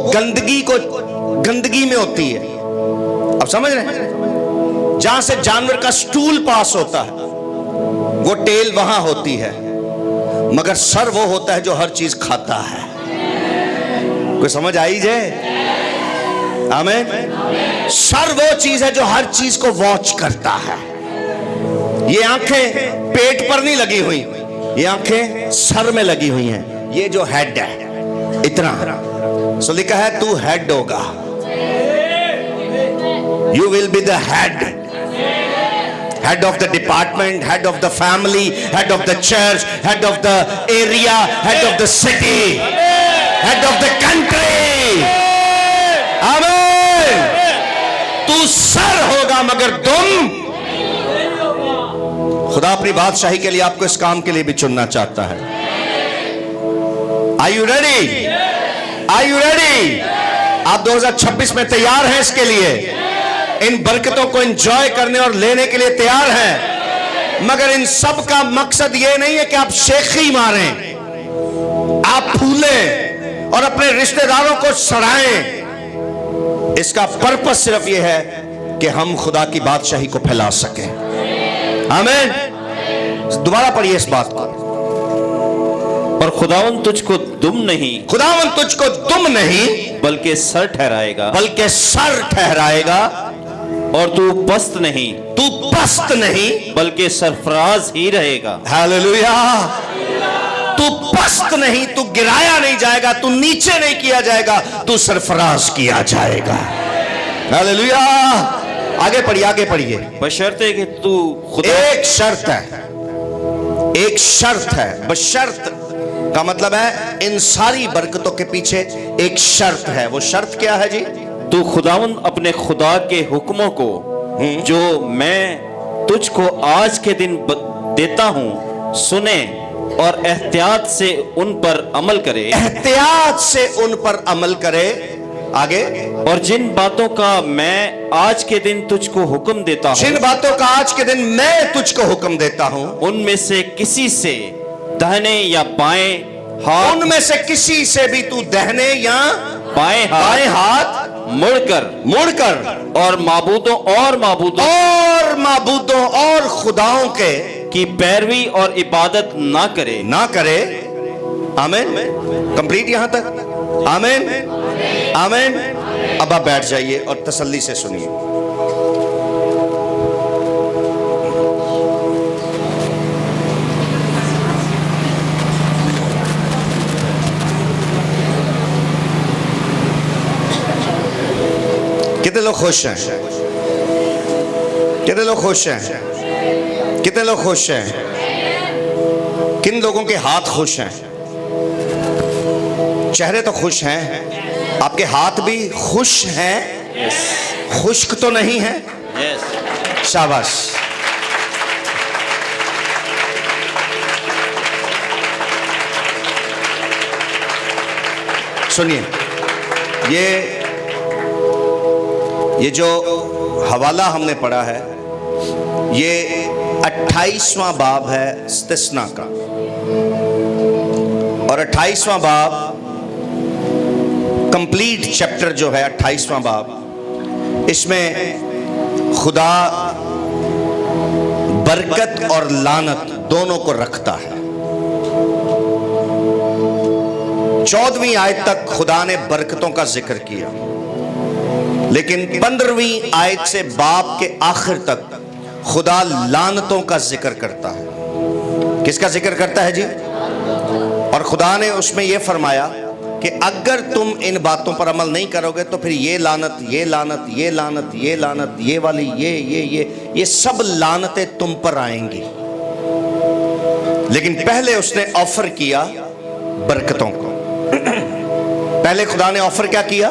गंदगी में होती है। अब समझ रहे हैं, जहां से जानवर का स्टूल पास होता है वो टेल वहां होती है, मगर सर वो होता है जो हर चीज खाता है। कोई समझ आई जे? आमीन। सर वो चीज है जो हर चीज को वॉच करता है। ये आंखें पेट पर नहीं लगी हुई, ये आंखें सर में लगी हुई हैं। ये जो हेड है इतना, सो लिखा है तू हेड होगा। You will be the head of the department, head of the family, head of the church, head of the area, head of the city, head of the country. आमीन। तू सर होगा मगर तुम। खुदा अपनी बादशाही के लिए आपको इस काम के लिए भी चुनना चाहता है। Are you ready? Are you ready? आप 2026 में तैयार हैं इसके लिए? इन बरकतों को एंजॉय करने और लेने के लिए तैयार हैं? मगर इन सब का मकसद ये नहीं है कि आप शेखी मारें, आप फूलें और अपने रिश्तेदारों को सड़ाएं। इसका पर्पस सिर्फ ये है कि हम खुदा की बादशाही को फैला सकें। आमीन। दोबारा पढ़िए इस बात को। और खुदावन तुझको दुम नहीं, खुदावन तुझको दुम नहीं बल्कि सर ठहराएगा, बल्कि सर ठहराएगा। और तू पस्त नहीं, तू पस्त नहीं बल्कि सरफराज ही रहेगा। हालेलुया। तू पस्त नहीं, तू गिराया नहीं जाएगा, तू नीचे नहीं किया जाएगा, तू सरफराज किया जाएगा। हालेलुया। आगे पढ़िए, आगे पढ़िए। बशर्ते कि तू खुदा, एक शर्त है, एक शर्त है। बशर्त का मतलब है इन सारी बरकतों के पीछे एक शर्त है। वो शर्त क्या है जी? तू खुदावन अपने खुदा के हुक्मों को जो मैं तुझको आज के दिन देता हूं सुने और एहतियात से उन पर अमल करे। एहतियात से उन पर अमल करे। आगे। और जिन बातों का मैं आज के दिन तुझको हुक्म देता हूं, जिन बातों का आज के दिन मैं तुझको हुक्म देता हूं, उनमें से किसी से दाहिने या बाएं हाथ, उनमें से किसी से भी तू दाहिने या बाएं हाथ मुड़कर और माबूदों और खुदाओं के की पैरवी और इबादत ना करे। आमीन। कंप्लीट यहां तक। आमीन, आमीन। अब आप बैठ जाइए और तसल्ली से सुनिए। कितने लोग खुश हैं? कितने लोग खुश हैं? कितने लोग खुश हैं? किन लोगों के हाथ खुश हैं? चेहरे तो खुश हैं, आपके हाथ भी खुश हैं? खुश्क तो नहीं है? शाबाश। सुनिए, ये जो हवाला हमने पढ़ा है, ये 28वां बाब है इस्तिस्ना का। और 28वां बाब कंप्लीट चैप्टर जो है 28वां बाब, इसमें खुदा बरकत और लानत दोनों को रखता है। 14वीं आयत तक खुदा ने बरकतों का जिक्र किया, लेकिन 15वीं आयत से बाब के आखिर तक खुदा लानतों का जिक्र करता है। किसका जिक्र करता है जी? और खुदा ने उसमें यह फरमाया कि अगर तुम इन बातों पर अमल नहीं करोगे तो फिर ये लानत, ये लानत, ये लानत, ये लानत, ये वाली, ये सब लानतें तुम पर आएंगी। लेकिन पहले उसने ऑफर किया बरकतों को। पहले खुदा ने ऑफर क्या किया?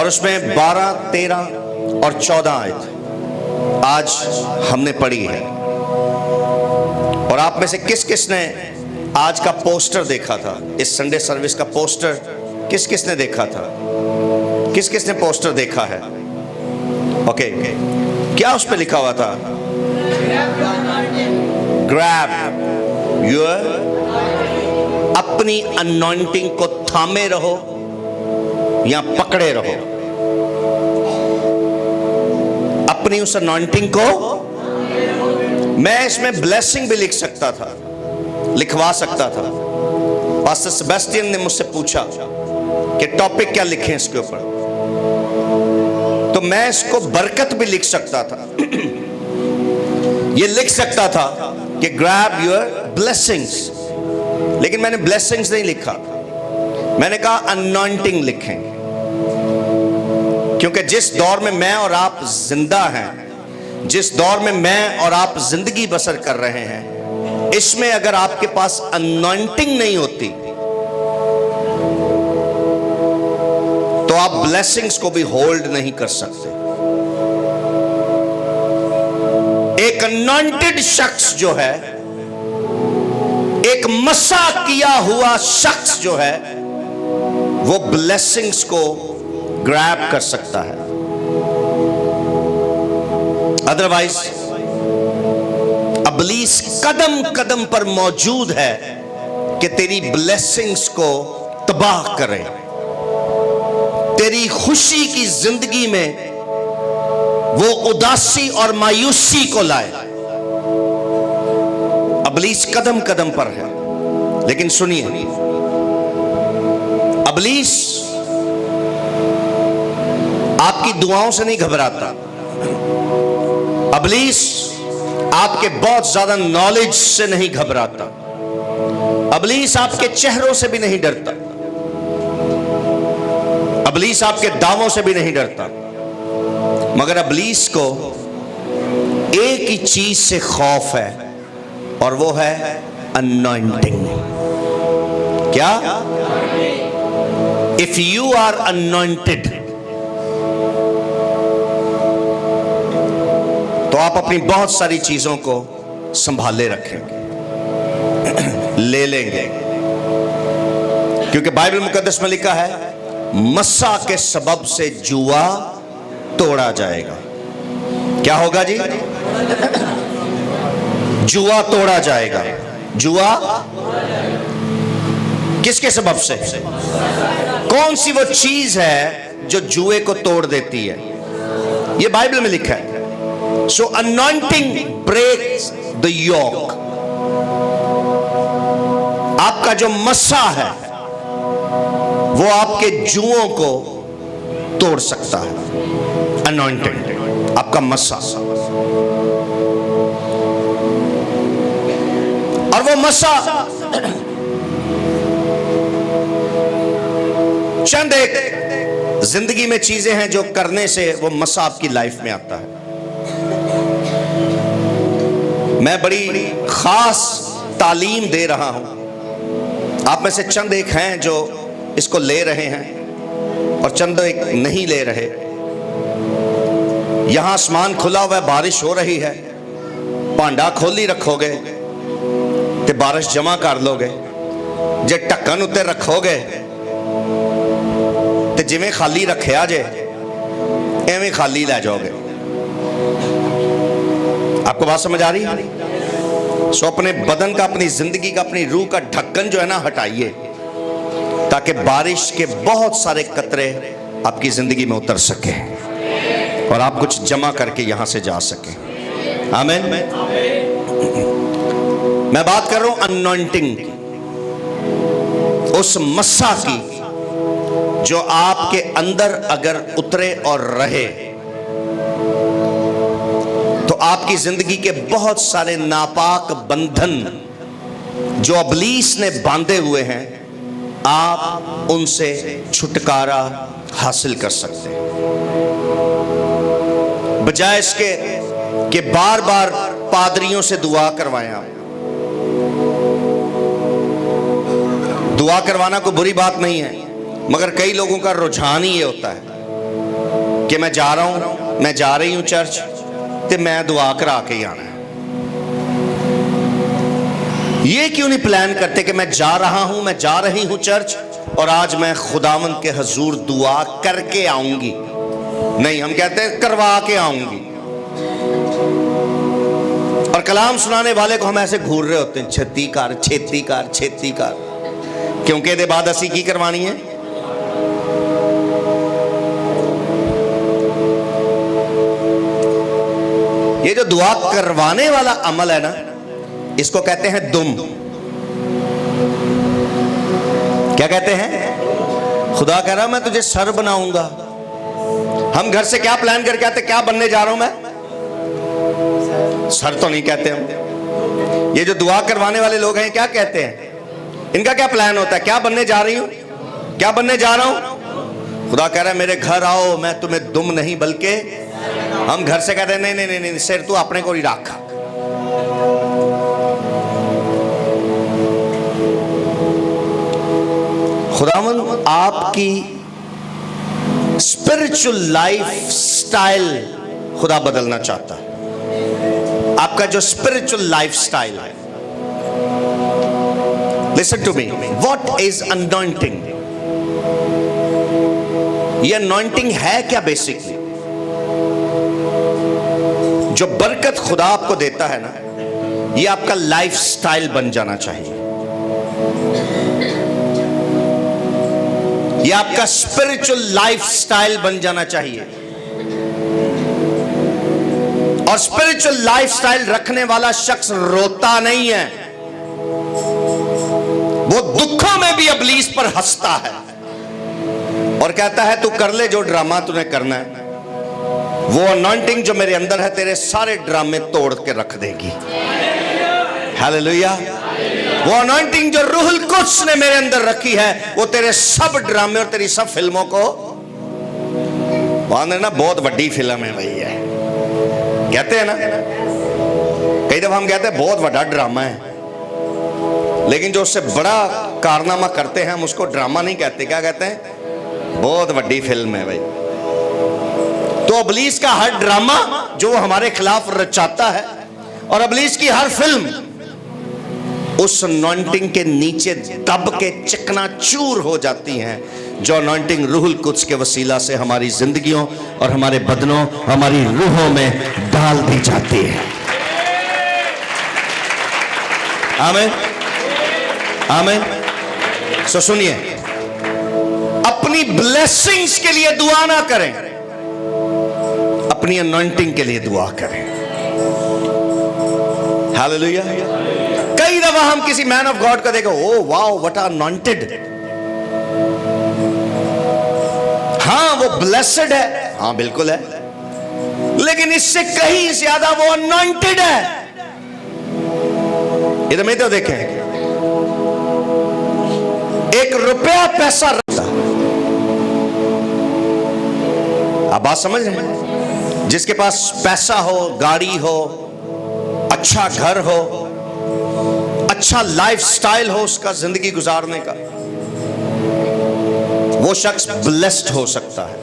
और उसमें 12, 13 और 14 आयत आज हमने पढ़ी है। और आप में से किस किस ने आज का पोस्टर देखा था? इस संडे सर्विस का पोस्टर किस किस ने देखा था? किस किस ने पोस्टर देखा है? ओके, क्या उस पे लिखा हुआ था? ग्रैब योर, अपनी अनॉइंटिंग को थामे रहो या पकड़े रहो। अपनी उस अनॉइंटिंग को, मैं इसमें ब्लेसिंग भी लिख सकता था, लिखवा सकता था। पास्टर सेबेस्टियन ने मुझसे पूछा कि टॉपिक क्या लिखें इसके ऊपर, तो मैं इसको बरकत भी लिख सकता था। ये लिख सकता था कि ग्रैब योर ब्लेसिंग्स, लेकिन मैंने ब्लेसिंग्स नहीं लिखा, मैंने कहा अनॉइंटिंग लिखें। क्योंकि जिस दौर में मैं और आप जिंदा हैं, जिस दौर में मैं और आप जिंदगी बसर कर रहे हैं, इसमें अगर आपके पास अनॉइंटिंग नहीं होती तो आप ब्लेसिंग्स को भी होल्ड नहीं कर सकते। एक अनॉइंटेड शख्स जो है, एक मसा किया हुआ शख्स जो है, वो ब्लेसिंग्स को ग्रैब कर सकता है। अदरवाइज इब्लीस कदम कदम पर मौजूद है कि तेरी ब्लेसिंग्स को तबाह करे, तेरी खुशी की जिंदगी में वो उदासी और मायूसी को लाए। इब्लीस कदम कदम पर है। लेकिन सुनिए, इब्लीस आपकी दुआओं से नहीं घबराता। इब्लीस आपके बहुत ज्यादा नॉलेज से नहीं घबराता। इब्लीस आपके चेहरों से भी नहीं डरता। इब्लीस आपके दावों से भी नहीं डरता। मगर इब्लीस को एक ही चीज से खौफ है, और वो है अनॉइंटिंग। क्या? इफ यू आर अनॉइंटेड, तो आप अपनी बहुत सारी चीजों को संभाले रखेंगे, ले लेंगे। क्योंकि बाइबल मुकद्दस में लिखा है, मस्सा के सबब से जुआ तोड़ा जाएगा। क्या होगा जी? जुआ तोड़ा जाएगा। जुआ किसके सबब से? कौन सी वो चीज है जो जुए को तोड़ देती है? ये बाइबल में लिखा है। सो अनॉइंटिंग ब्रेक्स द योक। आपका जो मस्सा है वो आपके जुओं को तोड़ सकता है। अनॉइंटिंग, आपका मस्सा, और वो मस्सा चंद एक जिंदगी में चीजें हैं जो करने से वो मस्सा आपकी लाइफ में आता है। मैं बड़ी खास तालीम दे रहा हूं, आप में से चंद एक हैं जो इसको ले रहे हैं और चंद एक नहीं ले रहे। यहां आसमान खुला हुआ है, बारिश हो रही है, भांडा खोली रखोगे ते बारिश जमा कर लोगे, जे ढक्कन उत्ते रखोगे ते जिवें खाली रखिया जे एवें खाली लै जाओगे। आपको बात समझ आ रही है? सो अपने बदन का, अपनी जिंदगी का, अपनी रूह का ढक्कन जो है ना, हटाइए, ताकि बारिश के बहुत सारे कतरे आपकी जिंदगी में उतर सके और आप कुछ जमा करके यहां से जा सके। आमीन। मैं बात कर रहा हूं अनॉइंटिंग की, उस मस्सा की जो आपके अंदर अगर उतरे और रहे तो आपकी जिंदगी के बहुत सारे नापाक बंधन जो इब्लीस ने बांधे हुए हैं, आप उनसे छुटकारा हासिल कर सकते हैं। बजाय इसके कि बार बार पादरियों से दुआ करवाएं। आप दुआ करवाना कोई बुरी बात नहीं है, मगर कई लोगों का रुझान ही ये होता है कि मैं जा रहा हूं, मैं जा रही हूं चर्च, तो मैं दुआ करा के ही आना है। ये क्यों नहीं प्लान करते कि मैं जा रहा हूं, मैं जा रही हूं चर्च, और आज मैं खुदावंद के हजूर दुआ करके आऊंगी? नहीं, हम कहते हैं करवा के आऊंगी। और और कलाम सुनाने वाले को हम ऐसे घूर रहे होते हैं, छेती कार छेती कार छेती कार, क्योंकि दे बाद असी की करवानी है। ये जो दुआ करवाने वाला अमल है ना, इसको कहते हैं दुम। क्या कहते हैं? खुदा कह रहा मैं तुझे सर बनाऊंगा। हम घर से क्या प्लान करके आते, क्या बनने जा रहा हूं मैं? सर तो नहीं कहते हम। ये जो दुआ करवाने वाले लोग हैं क्या कहते हैं? इनका क्या प्लान होता है? क्या बनने जा रही हूं, क्या बनने जा रहा हूं? खुदा कह रहा है मेरे घर आओ, मैं तुम्हें दुम नहीं बल्कि, हम घर से कहते हैं नहीं नहीं नहीं नहीं, सिर तू अपने को ही रखा। खुदावंद आपकी स्पिरिचुअल लाइफ स्टाइल खुदा बदलना चाहता है। आपका जो स्पिरिचुअल लाइफ स्टाइल है, listen to me, what is anointing? ये अनॉइंटिंग है क्या? बेसिकली जो बरकत खुदा आपको देता है ना, ये आपका लाइफ स्टाइल बन जाना चाहिए। ये आपका स्पिरिचुअल लाइफ स्टाइल बन जाना चाहिए। और स्पिरिचुअल लाइफ स्टाइल रखने वाला शख्स रोता नहीं है, वो दुखों में भी इब्लीस पर हंसता है और कहता है तू कर ले जो ड्रामा तूने करना है। वो अनॉइंटिंग जो मेरे अंदर है तेरे सारे ड्रामे तोड़ के रख देगी। हालेलुया। वो अनॉइंटिंग जो रूहुल कुद्स ने मेरे अंदर रखी है, वो तेरे सब ड्रामे और तेरी सब फिल्मों को, वहां ना बहुत बड़ी फिल्म है भाई है, कहते हैं ना, कई दफा हम कहते हैं बहुत बड़ा ड्रामा है, लेकिन जो उससे बड़ा कारनामा करते हैं हम उसको ड्रामा नहीं कहते, क्या कहते हैं? बहुत बड़ी फिल्म है भाई। तो इब्लीस का हर ड्रामा जो हमारे खिलाफ रचाता है, और इब्लीस की हर फिल्म उस अनॉइंटिंग के नीचे दब के चकनाचूर हो जाती हैं, जो अनॉइंटिंग रूहुल कुद्स के वसीला से हमारी जिंदगियों और हमारे बदनों, हमारी रूहों में डाल दी जाती है। आमीन, आमीन। सो सुनिए, अपनी ब्लेसिंग्स के लिए दुआ ना करें, अपनी अनॉइंटिंग के लिए दुआ करें। हालेलुया। कई दफा हम किसी मैन ऑफ गॉड को देखो, ओ वाओ व्हाट अनॉइंटेड, हाँ वो ब्लेस्ड है, हाँ बिल्कुल है, लेकिन इससे कहीं ज्यादा वो अनॉइंटेड है। इधर में तो देखें, एक रुपया पैसा रखता, आप बात समझ रहे हैं? जिसके पास पैसा हो, गाड़ी हो, अच्छा घर हो, अच्छा लाइफ स्टाइल हो उसका जिंदगी गुजारने का, वो शख्स ब्लेस्ड हो सकता है,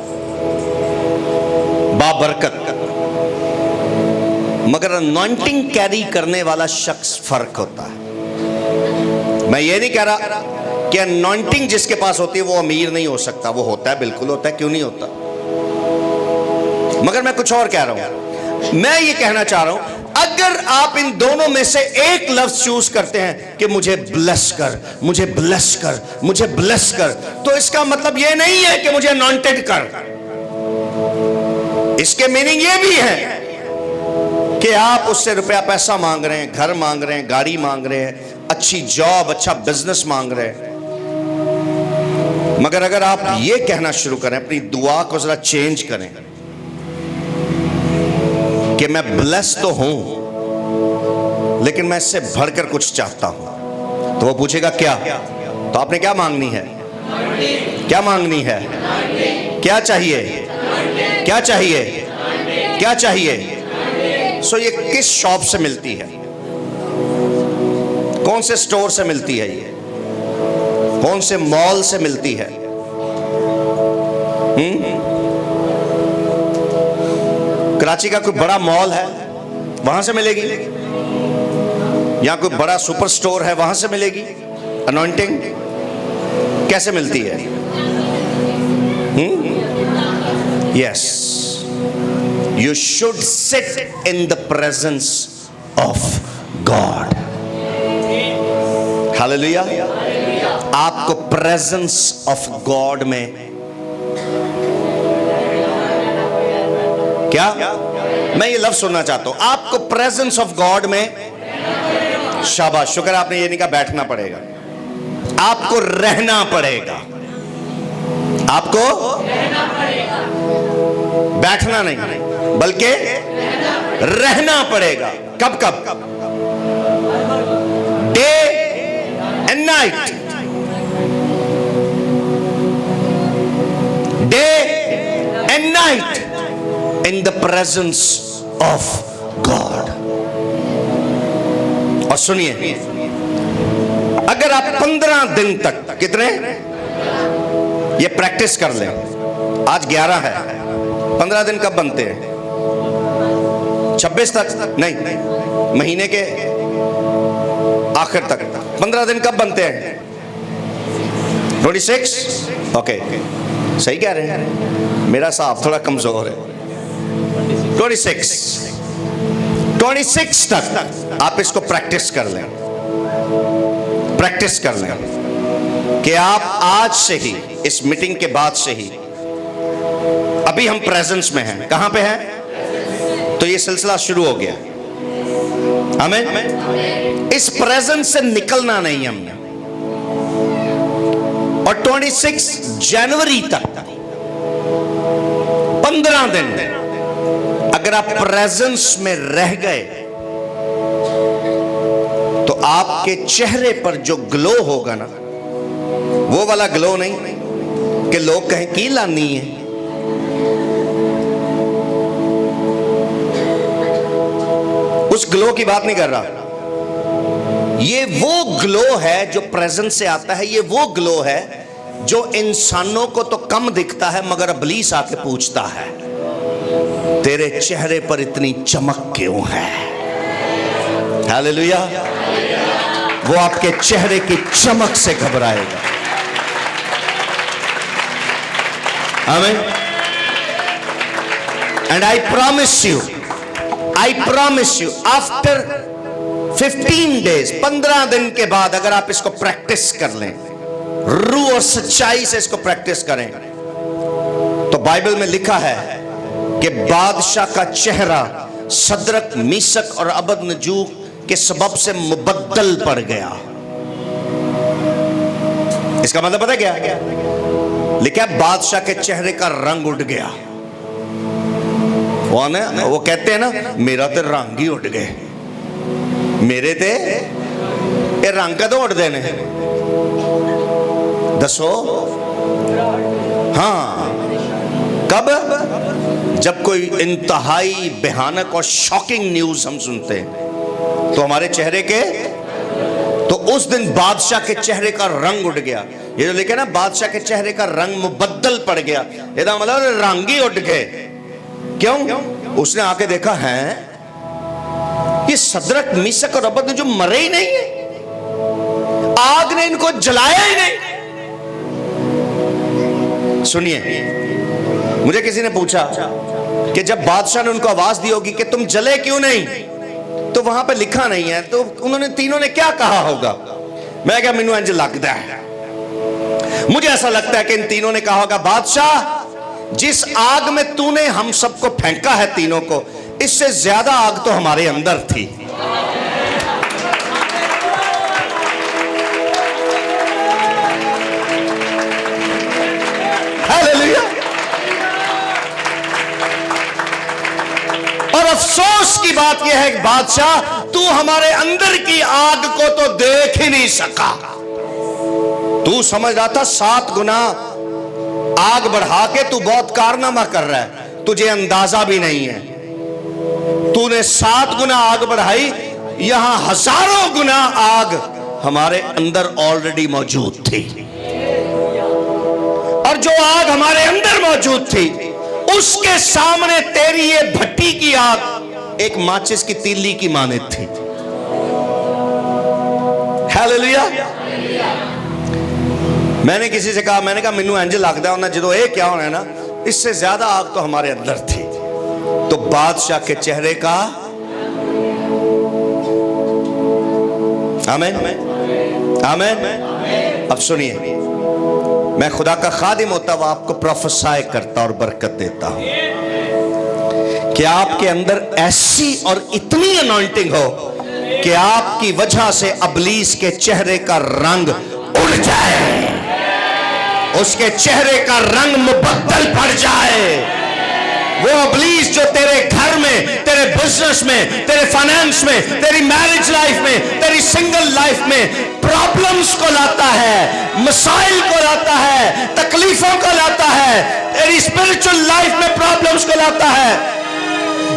बाबरकत। मगर अनॉइंटिंग कैरी करने वाला शख्स फर्क होता है। मैं ये नहीं कह रहा कि अनॉइंटिंग जिसके पास होती है वो अमीर नहीं हो सकता, वो होता है, बिल्कुल होता है, क्यों नहीं होता। मगर मैं कुछ और कह रहा हूं, मैं ये कहना चाह रहा हूं, अगर आप इन दोनों में से एक लफ्ज चूज करते हैं कि मुझे ब्लेस कर, मुझे ब्लेस कर, मुझे ब्लेस कर, तो इसका मतलब यह नहीं है कि मुझे अनॉइंटेड कर। इसके मीनिंग यह भी है कि आप उससे रुपया पैसा मांग रहे हैं, घर मांग रहे हैं, गाड़ी मांग रहे हैं, अच्छी जॉब, अच्छा बिजनेस मांग रहे हैं। मगर अगर आप ये कहना शुरू करें, अपनी दुआ को जरा चेंज करें कि मैं ब्लेस तो हूं लेकिन मैं इससे बढ़कर कुछ चाहता हूं, तो वो पूछेगा क्या? तो आपने क्या मांगनी है? क्या मांगनी है? क्या चाहिए? क्या चाहिए? क्या चाहिए? सो ये किस शॉप से मिलती है? कौन से स्टोर से मिलती है? ये कौन से मॉल से मिलती है? कराची का कोई बड़ा मॉल है, वहां से मिलेगी? या कोई बड़ा सुपर स्टोर है, वहां से मिलेगी? अनॉइंटिंग कैसे मिलती है? Yes, you should sit in the presence of God. Hallelujah. आपको प्रेजेंस ऑफ गॉड में क्या, मैं ये लफ्ज सुनना चाहता हूं, आपको प्रेजेंस ऑफ गॉड में, शाबाश, शुक्र आपने ये नहीं कहा बैठना पड़ेगा, आपको रहना पड़ेगा, आपको बैठना नहीं बल्कि रहना पड़ेगा। कब कब? Day and night, day and night in the presence of God. और सुनिए, अगर आप 15 दिन तक, कितने, ये प्रैक्टिस कर लें, आज 11 है, 15 दिन कब बनते हैं? 26 तक नहीं, महीने के आखिर तक। 15 दिन कब बनते हैं? 26। ओके, सही कह रहे हैं, मेरा हिसाब थोड़ा कमजोर है। 26 तक आप इसको प्रैक्टिस कर लें, प्रैक्टिस कर लें कि आप आज से ही, इस मीटिंग के बाद से ही, अभी हम प्रेजेंस में हैं, कहां पे हैं? तो ये सिलसिला शुरू हो गया, आमीन। इस प्रेजेंस से निकलना नहीं हमने। और 26 जनवरी तक 15 दिन अगर आप प्रेजेंस में रह गए तो आपके चेहरे पर जो ग्लो होगा ना, वो वाला ग्लो नहीं कि लोग कहें की लानी है, उस ग्लो की बात नहीं कर रहा। ये वो ग्लो है जो प्रेजेंस से आता है, ये वो ग्लो है जो इंसानों को तो कम दिखता है मगर इब्लीस आके पूछता है तेरे चेहरे पर इतनी चमक क्यों है? हालेलुया। वो आपके चेहरे की चमक से घबराएगा, आमीन। And I promise you after 15 days, 15 दिन के बाद अगर आप इसको प्रैक्टिस कर लें, रूह और सच्चाई से इसको प्रैक्टिस करें, तो बाइबल में लिखा है कि बादशाह का चेहरा सदरक, मीसक और अबदनजू के सबब से मुबद्दल पड़ गया। इसका मतलब पता क्या? लिखा है बादशाह के चेहरे का रंग उड़ गया। वो कहते हैं ना, मेरा तो रंग ही उड़ गए, मेरे ते ये रंग कदों उड़ते ने? दसो। हाँ, कब? जब कोई इंतहाई भयानक और शॉकिंग न्यूज हम सुनते हैं तो हमारे चेहरे के, तो उस दिन बादशाह के चेहरे का रंग उड़ गया। ये जो लिखे ना बादशाह के चेहरे का रंग मुबद्दल पड़ गया, इसका मतलब रंग ही उड़ गए। क्यों? उसने आके देखा है ये सदरक, मीसक और अबदनजू जो मरे ही नहीं है, आग ने इनको जलाया ही नहीं। सुनिए, मुझे किसी ने पूछा कि जब बादशाह ने उनको आवाज दी होगी कि तुम जले क्यों नहीं, तो वहां पे लिखा नहीं है, तो उन्होंने तीनों ने क्या कहा होगा? मैं क्या, मैनू इंज लगता है, मुझे ऐसा लगता है कि इन तीनों ने कहा होगा बादशाह जिस आग में तूने हम सबको फेंका है तीनों को, इससे ज्यादा आग तो हमारे अंदर थी। हालेलुया। और अफसोस की बात यह है कि बादशाह तू हमारे अंदर की आग को तो देख ही नहीं सका। तू समझ रहा था 7 गुना आग बढ़ा के तू बहुत कारनामा कर रहा है, तुझे अंदाजा भी नहीं है। तूने 7 गुना आग बढ़ाई, यहां हजारों गुना आग हमारे अंदर ऑलरेडी मौजूद थी। और जो आग हमारे अंदर मौजूद थी, उसके सामने तेरी ये भट्टी की आग एक माचिस की तीली की मानित थी। हालेलुया। मैंने किसी से कहा, मैंने कहा मैनू इंज लगता है जो ये क्या होना है ना, इससे ज्यादा आग तो हमारे अंदर थी। तो बादशाह के चेहरे का आमीन आमीन। अब सुनिए, मैं खुदा का खादिम होता हुआ आपको प्रोफेसाई करता और बरकत देता हूं कि आपके अंदर ऐसी और इतनी अनॉइंटिंग हो कि आपकी वजह से इब्लीस के चेहरे का रंग उड़ जाए, उसके चेहरे का रंग मुबद्दल पड़ जाए। वो इब्लीस जो तेरे घर में, तेरे बिजनेस में, तेरे फाइनेंस में, तेरी मैरिज लाइफ में, तेरी सिंगल लाइफ में प्रॉब्लम्स को लाता है, मसाइल को लाता है, तकलीफों को लाता है, तेरी स्पिरिचुअल लाइफ में प्रॉब्लम्स को लाता है,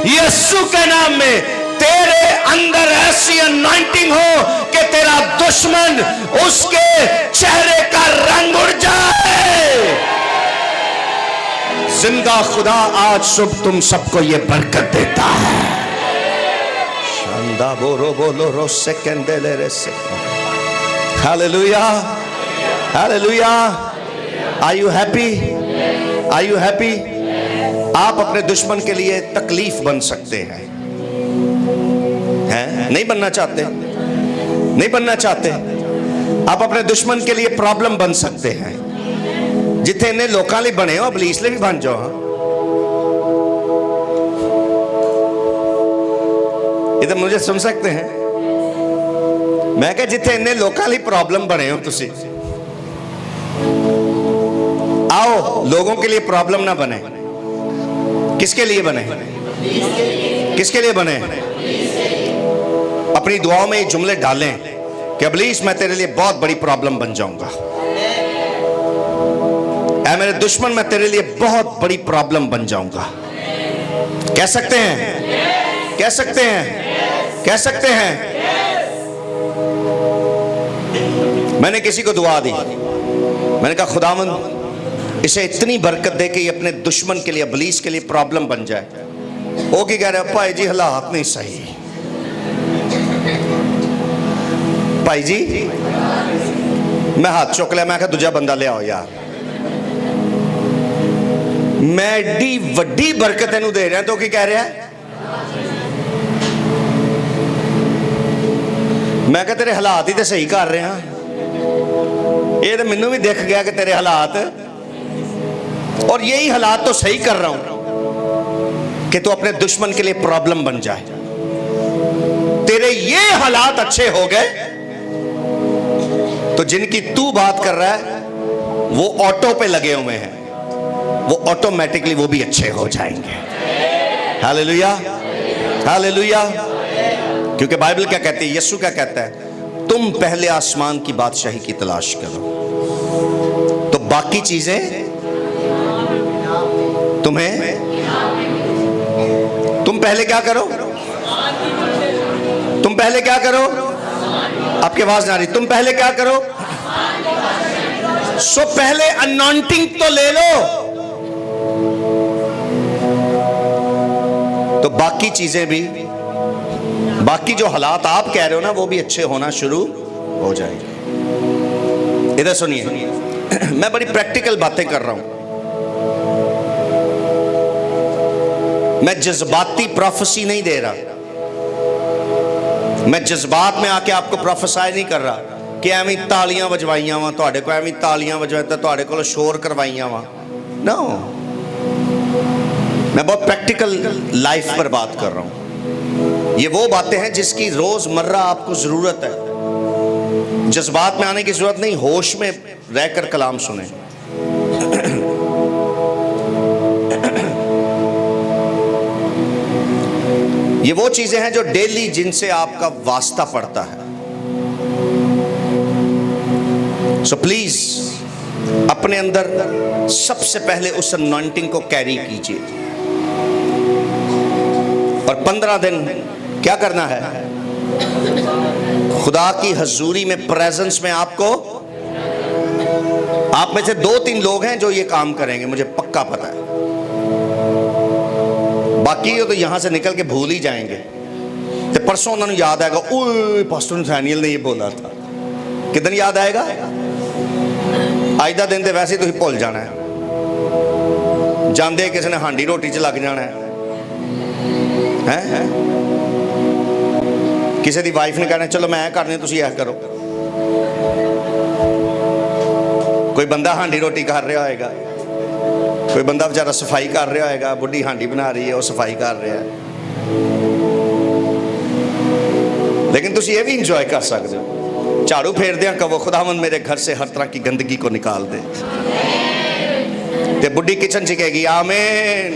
यीशु के नाम में तेरे अंदर ऐसी अनॉइंटिंग हो कि तेरा दुश्मन उसके चेहरे का रंग उड़ जाए। जिंदा खुदा आज सुबह तुम सबको ये बरकत देता है। शानदा बोरो बोलो रोसे कंदेले रेसे। Hallelujah hallelujah. Are you happy? Are you happy? आप अपने दुश्मन के लिए तकलीफ बन सकते हैं। नहीं बनना चाहते? नहीं बनना चाहते? आप अपने दुश्मन के लिए प्रॉब्लम बन सकते हैं। जिथे इन्हें लोकां लिए बने हो इब्लीस लिए भी बन जाओ। इधर मुझे सुन सकते हैं? मैं क्या जिथे इन्हें लोकां लिए प्रॉब्लम बने हो तुसी, आओ लोगों के लिए प्रॉब्लम ना बने। किसके लिए बने? किसके लिए बने? अपनी दुआओं में ये जुमले डालें कि इब्लीस मैं तेरे लिए बहुत बड़ी प्रॉब्लम बन जाऊंगा, ऐ मेरे दुश्मन मैं तेरे लिए बहुत बड़ी प्रॉब्लम बन जाऊंगा। कह सकते हैं? कह सकते हैं? कह सकते हैं? मैंने किसी को दुआ दी, मैंने कहा खुदावंद इसे इतनी बरकत दे कि ये अपने दुश्मन के लिए, इब्लीस के लिए प्रॉब्लम बन जाए। वो की कह रहे भाई जी हालात नहीं सही। भाई जी मैं हाथ चुक लिया, मैं कहा दूजा बंदा ले आओ यार, मैं एडी वड्डी बरकत इनू दे रहा। तो की कह रहा है? मैं कहा तेरे हालात ही तो सही कर रहे हैं। ये तो मैनू भी दिख गया कि तेरे हालात, और यही हालात तो सही कर रहा हूं कि तू अपने दुश्मन के लिए प्रॉब्लम बन जाए। तेरे ये हालात अच्छे हो गए तो जिनकी तू बात कर रहा है वो ऑटो पे लगे हुए हैं, वो ऑटोमेटिकली वो भी अच्छे हो जाएंगे। Hallelujah hallelujah. क्योंकि बाइबल क्या कहती है, यीशु क्या कहता है? तुम पहले आसमान की बादशाही की तलाश करो तो बाकी चीजें तुम्हें, तुम पहले क्या करो? तुम पहले क्या करो? आपकी आवाज ना आ रही। तुम पहले क्या करो? सो पहले अनॉइंटिंग तो ले लो तो बाकी चीजें भी, बाकी जो हालात आप कह रहे हो ना वो भी अच्छे होना शुरू हो जाएंगे। इधर सुनिए, मैं बड़ी प्रैक्टिकल बातें कर रहा हूं। मैं जज्बाती प्रोफेसी नहीं दे रहा, मैं जज्बात में आके आपको प्रोफेसाई नहीं कर रहा कि एवं तालियां वजवाइया वा तुहाडे को, एवं तालियां वजवाई तुहाडे को शोर करवाइया वा। नो, मैं बहुत प्रैक्टिकल लाइफ पर बात कर रहा हूं। ये वो बातें हैं जिसकी रोजमर्रा आपको जरूरत है। जज्बात में आने की जरूरत नहीं, होश में रहकर कलाम सुने। ये वो चीजें हैं जो डेली, जिनसे आपका वास्ता पड़ता है। सो प्लीज अपने अंदर सबसे पहले उस अनॉइंटिंग को कैरी कीजिए और 15 दिन क्या करना है? खुदा की हजूरी में, प्रेजेंस में आपको, आप में से 2-3 लोग हैं जो ये काम करेंगे, मुझे पक्का पता है। बाकी तो यहां से निकल के भूल ही जाएंगे। तो परसों उन्होंने याद आएगा, ओए पास्टर नथानियल ने ये बोला था। कितन याद आएगा? आज का दिन तो वैसे ही भूल जाना है। जाते किसी ने हांडी रोटी च लग जाना है। किसी की वाइफ ने कहना चलो मैं करनी तुम यह करो। कोई बंदा हांडी रोटी कर रहा होएगा, कोई बंदा बेचारा सफाई कर रहा होएगा, बुढ़ी हांडी बना रही है, वो सफाई कर रहा है। लेकिन तुम ये भी इंजॉय कर सकते हो, झाड़ू फेर दिया कहो खुदावंद मेरे घर से हर तरह की गंदगी को निकाल दे। ते बुढ़ी किचन च कहेगी आमीन।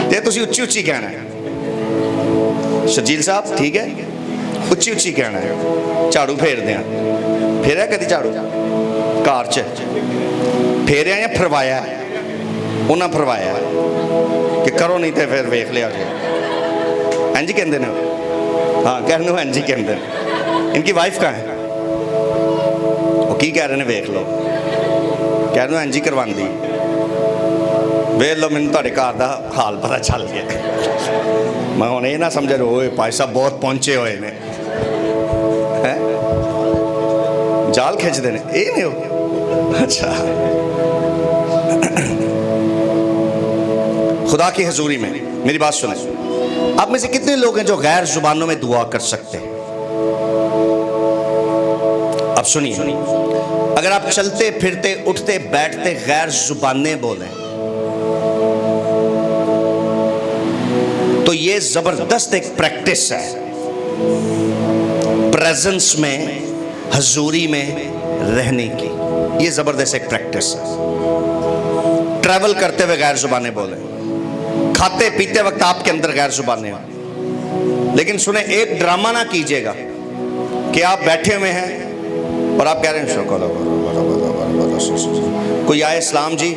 ते तुसी उच्ची उच्ची कहना है, शर्जील साहब ठीक है, उच्ची उच्ची कहना है। झाड़ू फेर दिया, फेरिया कदी झाड़ू घर च फेरिया या फरवाया? उन्हें फरवाया कि करो नहीं तो फिर वेख लिया जाए। इंज कहते हैं, हाँ कहने इंज ही कहते हैं। इनकी वाइफ कहाँ है? वो की कह रहे हैं वेख लो, कहने इंज ही करवाती। वेख लो मैंने तुहाडे घर का हाल पता चल गया। मैं हुण ये ना समझ रो भाई साहब बहुत पहुंचे हुए ने, जाल खिंचते हैं ये नहीं हो। अच्छा, खुदा की हजूरी में मेरी बात सुने, आप में से कितने लोग हैं जो गैर जुबानों में दुआ कर सकते हैं? अब सुनिए, अगर आप चलते फिरते उठते बैठते गैर जुबानें बोलें तो ये जबरदस्त एक प्रैक्टिस है प्रेजेंस में, हजूरी में रहने की। ये जबरदस्त एक प्रैक्टिस है। ट्रैवल करते हुए गैर जुबानें बोलें, खाते पीते वक्त आपके अंदर गैर जुबानें हो। लेकिन सुने, एक ड्रामा ना कीजिएगा कि आप बैठे हुए हैं और आप कह रहे हैं कोई आए इस्लाम जी,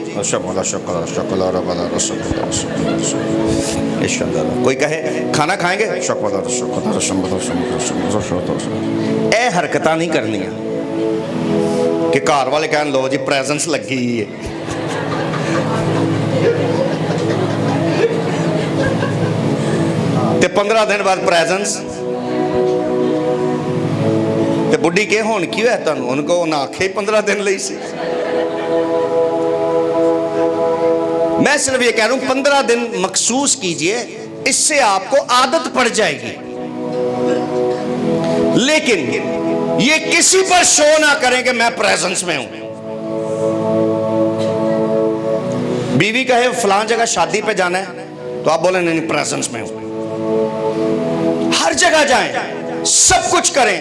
कोई कहे खाना खाएंगे, ए हरकत नहीं करनी कि घर वाले कहन लो जी प्रेजेंस लगी है। ते 15 दिन बाद प्रेजेंस ते बुढ़ी के होन की है तुम उनको ना आखे 15 दिन ली सी। मैं सिर्फ ये कह रहा हूं 15 दिन मखसूस कीजिए, इससे आपको आदत पड़ जाएगी। लेकिन ये किसी पर शो ना करें कि मैं प्रेजेंस में हूं। बीवी कहे फलां जगह शादी पे जाना है तो आप बोले नहीं प्रेजेंस में हूं। हर जगह जाएं, सब कुछ करें,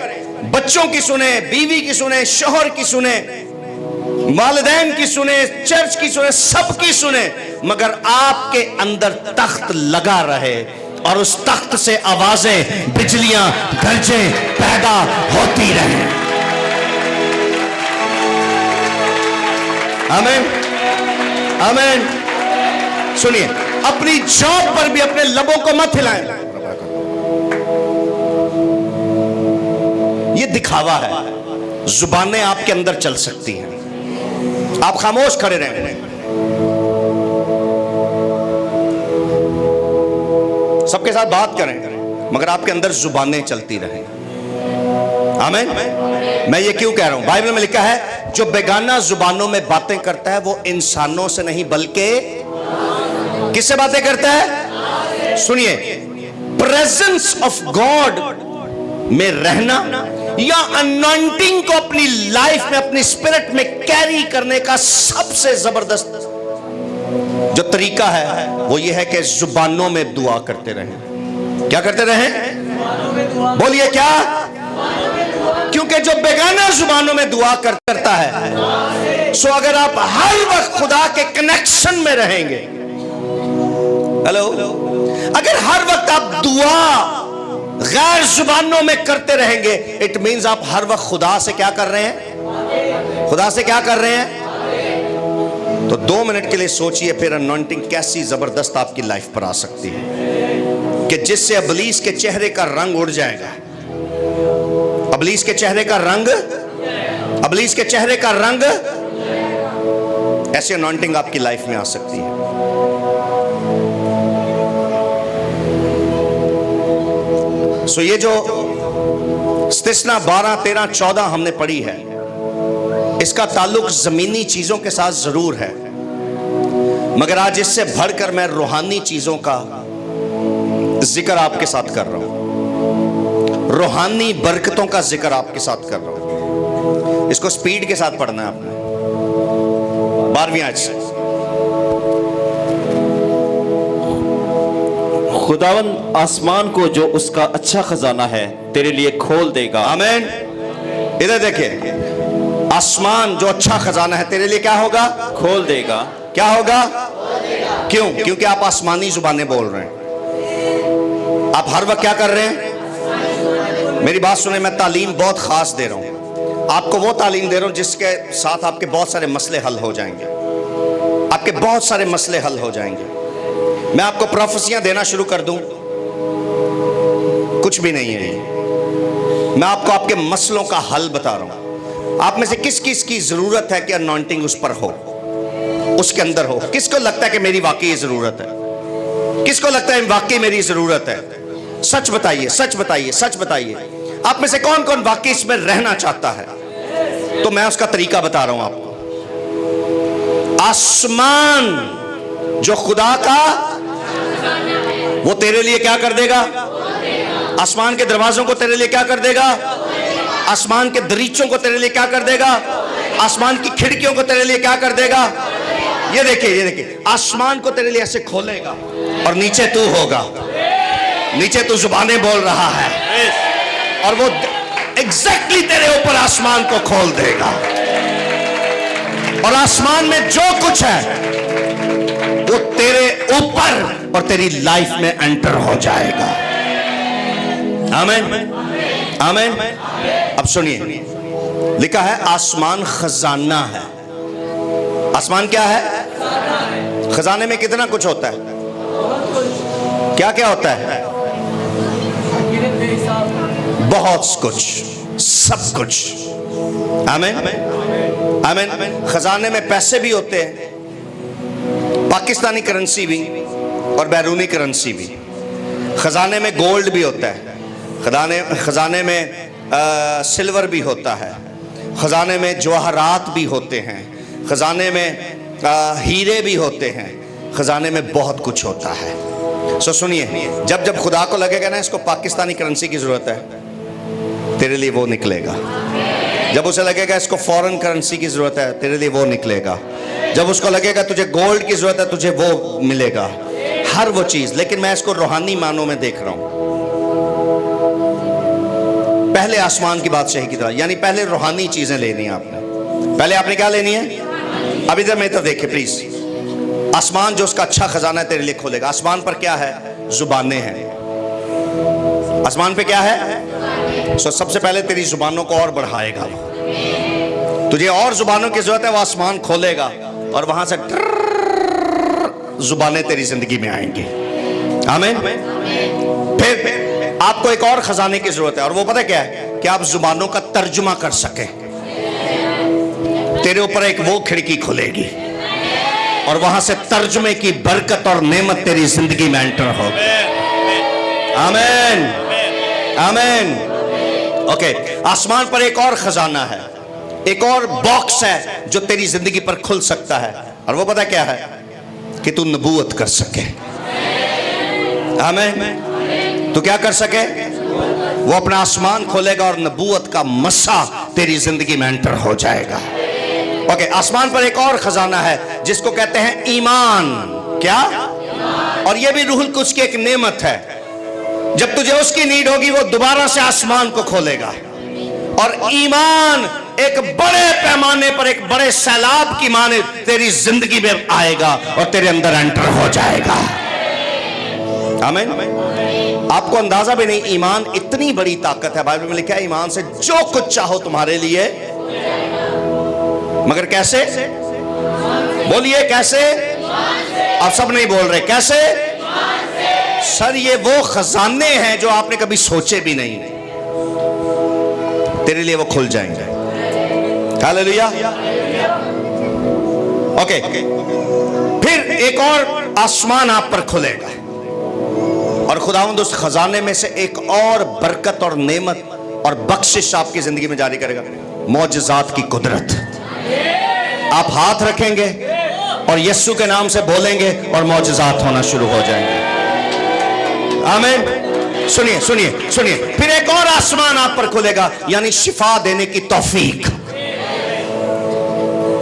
बच्चों की सुने, बीवी की सुने, शोहर की सुने, वालिदैन की सुने, चर्च की सुने, सबकी सुने, मगर आपके अंदर तख्त लगा रहे और उस तख्त से आवाजें, बिजलियां, गरजें पैदा होती रहे। आमीन, आमीन। सुनिए, अपनी जॉब पर भी अपने लबों को मत हिलाएं। ये दिखावा है, जुबानें आपके अंदर चल सकती हैं, आप खामोश खड़े रहें। सबके साथ बात करें मगर आपके अंदर जुबानें चलती रहें। आमीन। मैं ये क्यों कह रहा हूं? बाइबल में लिखा है जो बेगाना जुबानों में बातें करता है वो इंसानों से नहीं बल्कि किससे बातें करता है? सुनिए, प्रेजेंस ऑफ गॉड में रहना या अनॉइंटिंग को अपनी लाइफ में, अपनी स्पिरिट में कैरी करने का सबसे जबरदस्त जो तरीका है वो ये है कि जुबानों में दुआ करते रहें। क्या करते रहें? बोलिए क्या? क्योंकि जो बेगाना जुबानों में दुआ करता है, सो अगर आप हर वक्त खुदा के कनेक्शन में रहेंगे, हेलो, अगर हर वक्त आप दुआ गैर जुबानों में करते रहेंगे, इट मीन्स आप हर वक्त खुदा से क्या कर रहे हैं? खुदा से क्या कर रहे हैं? तो 2 मिनट के लिए सोचिए, फिर अनॉइंटिंग कैसी जबरदस्त आपकी लाइफ पर आ सकती है कि जिससे अबलीस के चेहरे का रंग उड़ जाएगा। अबलीस के चेहरे का रंग, अबलीस के चेहरे का रंग, ऐसी अनॉइंटिंग आपकी लाइफ में आ सकती है। सो ये जो इस्तिस्ना 12, 13, 14 हमने पढ़ी है, इसका ताल्लुक जमीनी चीजों के साथ जरूर है, मगर आज इससे बढ़कर मैं रूहानी चीजों का जिक्र आपके साथ कर रहा हूं, रूहानी बरकतों का जिक्र आपके साथ कर रहा हूं। इसको स्पीड के साथ पढ़ना है आपने। 12वीं आयत से, खुदावंद आसमान को जो उसका अच्छा खजाना है तेरे लिए खोल देगा। आमीन। इधर देखिए, आसमान जो अच्छा खजाना है तेरे लिए क्या होगा? खोल देगा। क्या होगा? क्यों? क्योंकि आप आसमानी जुबानें बोल रहे हैं। आप हर वक्त क्या कर रहे हैं? मेरी बात सुने, मैं तालीम बहुत खास दे रहा हूं आपको, वो तालीम दे रहा हूं जिसके साथ आपके बहुत सारे मसले हल हो जाएंगे। आपके बहुत सारे मसले हल हो जाएंगे। मैं आपको प्रोफेसियां देना शुरू कर दूं, कुछ भी नहीं है ये। मैं आपको आपके मसलों का हल बता रहा हूं। आप में से किस किस की जरूरत है कि अनॉइंटिंग उस पर हो, उसके अंदर हो? किसको लगता है कि मेरी वाकई जरूरत है? किसको लगता है वाकई मेरी जरूरत है? सच बताइए, सच बताइए, सच बताइए। आप में से कौन कौन वाकई इसमें रहना चाहता है? तो मैं उसका तरीका बता रहा हूं आपको। आसमान जो खुदा का, वो तेरे लिए क्या कर देगा? आसमान के दरवाजों को तेरे लिए क्या कर देगा? आसमान के दरीचों को तेरे लिए क्या कर देगा? आसमान की खिड़कियों को तेरे लिए क्या कर देगा? ये देखिए, ये देखिए, आसमान को तेरे लिए ऐसे खोलेगा और नीचे तू होगा। नीचे तू जुबानें बोल रहा है और वो एग्जैक्टली तेरे ऊपर आसमान को खोल देगा। और आसमान में जो कुछ है वो तेरे ऊपर और तेरी लाइफ में एंटर हो जाएगा। आमीन, आमीन। अब सुनिए, लिखा है आसमान खजाना है। आसमान क्या है? खजाने में कितना कुछ होता है? क्या क्या होता है? बहुत कुछ, सब कुछ। आमीन, आमीन। खजाने में पैसे भी होते हैं, पाकिस्तानी करेंसी भी और बैरूनी करेंसी भी। खजाने में गोल्ड भी होता है, खजाने में सिल्वर भी होता है, खजाने में जवाहरात भी होते हैं, खजाने में हीरे भी होते हैं, खजाने में बहुत कुछ होता है। सो सुनिए, जब जब खुदा को लगेगा ना इसको पाकिस्तानी करेंसी की जरूरत है, तेरे लिए वो निकलेगा। जब उसे लगेगा इसको फॉरेन करेंसी की जरूरत है, तेरे लिए वो निकलेगा। जब उसको लगेगा तुझे गोल्ड की जरूरत है, तुझे वो मिलेगा, हर वो चीज। लेकिन मैं इसको रूहानी मानों में देख रहा हूं। पहले आसमान की बादशाही की तरह, यानी पहले रूहानी चीजें लेनी है आपने। पहले आपने क्या लेनी है? अभी इधर मेरी तरफ देखिए प्लीज। आसमान जो उसका अच्छा खजाना है तेरे लिए खोलेगा। आसमान पर क्या है? जुबानें हैं। आसमान पे क्या है? सो सबसे पहले तेरी जुबानों को और बढ़ाएगा। तुझे और जुबानों की जरूरत है, वो आसमान खोलेगा और वहां से जुबानें तेरी जिंदगी में आएंगी। आमीन। फिर आपको एक और खजाने की जरूरत है, और वो पता क्या है? कि आप जुबानों का तर्जुमा कर सके। तेरे ऊपर एक वो खिड़की खुलेगी और वहां से तर्जुमे की बरकत और नेमत तेरी जिंदगी में एंटर होगी। आमीन, आमीन। ओके, आसमान पर एक और खजाना है, एक और बॉक्स है जो तेरी जिंदगी पर खुल सकता है, और वो पता क्या है? कि तू नबूवत कर सके। आमीन। तू क्या कर सके? वो अपना आसमान खोलेगा और नबूवत का मसा तेरी जिंदगी में एंटर हो जाएगा। ओके, आसमान पर एक और खजाना है जिसको कहते हैं ईमान। क्या? और ये भी रूहुल कुद्स की एक नेमत है। जब तुझे उसकी नीड होगी, वो दोबारा से आसमान को खोलेगा और ईमान एक बड़े पैमाने पर, एक बड़े सैलाब की माने तेरी जिंदगी में आएगा और तेरे अंदर एंटर हो जाएगा। आमीन। आपको अंदाजा भी नहीं, ईमान इतनी बड़ी ताकत है। बाइबल में लिखा है ईमान से जो कुछ चाहो तुम्हारे लिए, मगर कैसे? बोलिए कैसे? आप सब नहीं बोल रहे। कैसे? सर, ये वो खजाने हैं जो आपने कभी सोचे भी नहीं, तेरे लिए वो खुल जाएंगे। हालेलुया। ओके, फिर एक और आसमान आप पर खुलेगा और खुदावंद उस खजाने में से एक और बरकत और नेमत और बख्शिश आपकी जिंदगी में जारी करेगा। मौजज़ात की कुदरत। आप हाथ रखेंगे और यीशु के नाम से बोलेंगे और मौजज़ात होना शुरू हो जाएंगे। आमीन। सुनिए सुनिए सुनिए, फिर एक और आसमान आप पर खुलेगा, यानी शिफा देने की तौफीक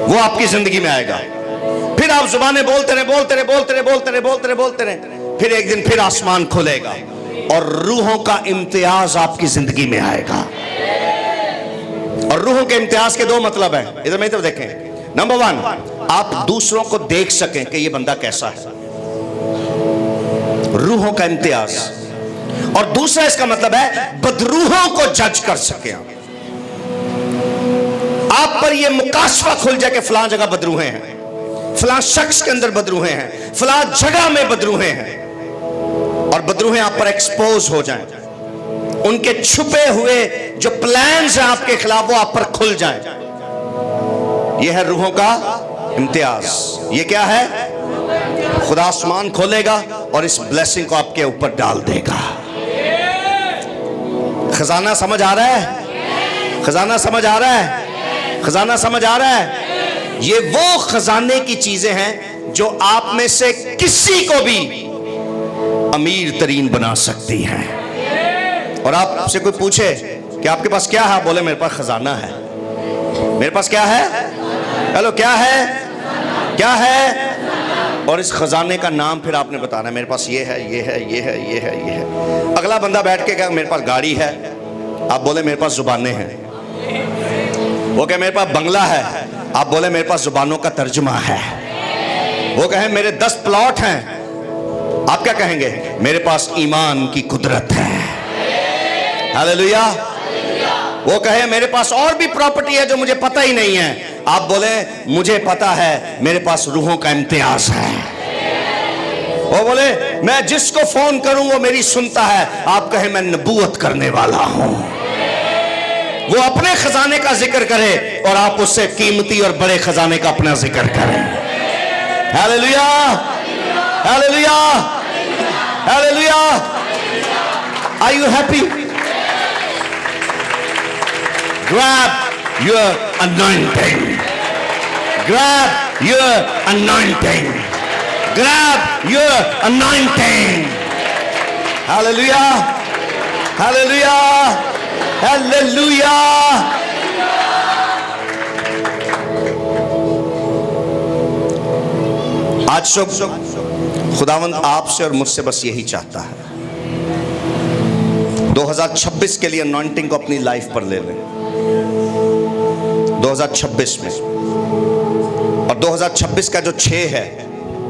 वो आपकी जिंदगी में आएगा। फिर आप जुबानें बोलते रहे, बोलते रहे, बोलते रहे, बोलते रहे, बोलते रहे, बोलते रहे, फिर एक दिन फिर आसमान खुलेगा और रूहों का इम्तियाज आपकी जिंदगी में आएगा। और रूहों के इम्तियाज के दो मतलब हैं, इधर मेरी तरफ देखें। नंबर 1, आप दूसरों को देख सकें कि ये बंदा कैसा है, रूहों का इम्तियाज। और दूसरा इसका मतलब है बदरूहों को जज कर सके। आप पर यह मुकाशफा खुल जाए कि फलां जगह बदरूहे हैं, फलां शख्स के अंदर बदरूहे हैं, फलां जगह में बदरूहे हैं, और बदरूहे आप पर एक्सपोज हो जाएं, उनके छुपे हुए जो प्लान्स हैं आपके खिलाफ वो आप पर खुल जाएं। यह है रूहों का इम्तियाज। ये क्या है? खुदा आसमान खोलेगा और इस ब्लेसिंग को आपके ऊपर डाल देगा। खजाना समझ आ रहा है? खजाना समझ आ रहा है? खजाना समझ आ रहा है? ये वो खजाने की चीजें हैं जो आप में से किसी को भी अमीर तरीन बना सकती हैं। और आपसे कोई पूछे कि आपके पास क्या है, बोले मेरे पास खजाना है। मेरे पास क्या है? हेलो, क्या है? क्या है? और इस खजाने का नाम फिर आपने बताना है, मेरे पास ये है, ये है, ये है, ये है, ये है। अगला बंदा बैठ के कहे मेरे पास गाड़ी है, आप बोले मेरे पास जुबानें हैं। वो कहे मेरे पास बंगला है, आप बोले मेरे पास जुबानों का तर्जुमा है। वो कहे मेरे 10 प्लॉट हैं, आप क्या कहेंगे? मेरे पास ईमान की कुदरत है। हालेलुया। वो कहे मेरे पास और भी प्रॉपर्टी है जो मुझे पता ही नहीं है, आप बोले मुझे पता है, मेरे पास रूहों का इम्तियाज है। वो बोले मैं जिसको फोन करूं वो मेरी सुनता है, आप कहे मैं नबूवत करने वाला हूं। वो अपने खजाने का जिक्र करे और आप उससे कीमती और बड़े खजाने का अपना जिक्र करें। Hallelujah, hallelujah, hallelujah. Are you happy? Grab your anointing. Grab your anointing. Grab your anointing. Hallelujah. Hallelujah. Hallelujah. आज सुबह खुदावंद आपसे और मुझसे बस यही चाहता है, 2026 के लिए अनॉइंटिंग को अपनी लाइफ पर ले लें। 2026 में, और 2026 का जो 6 है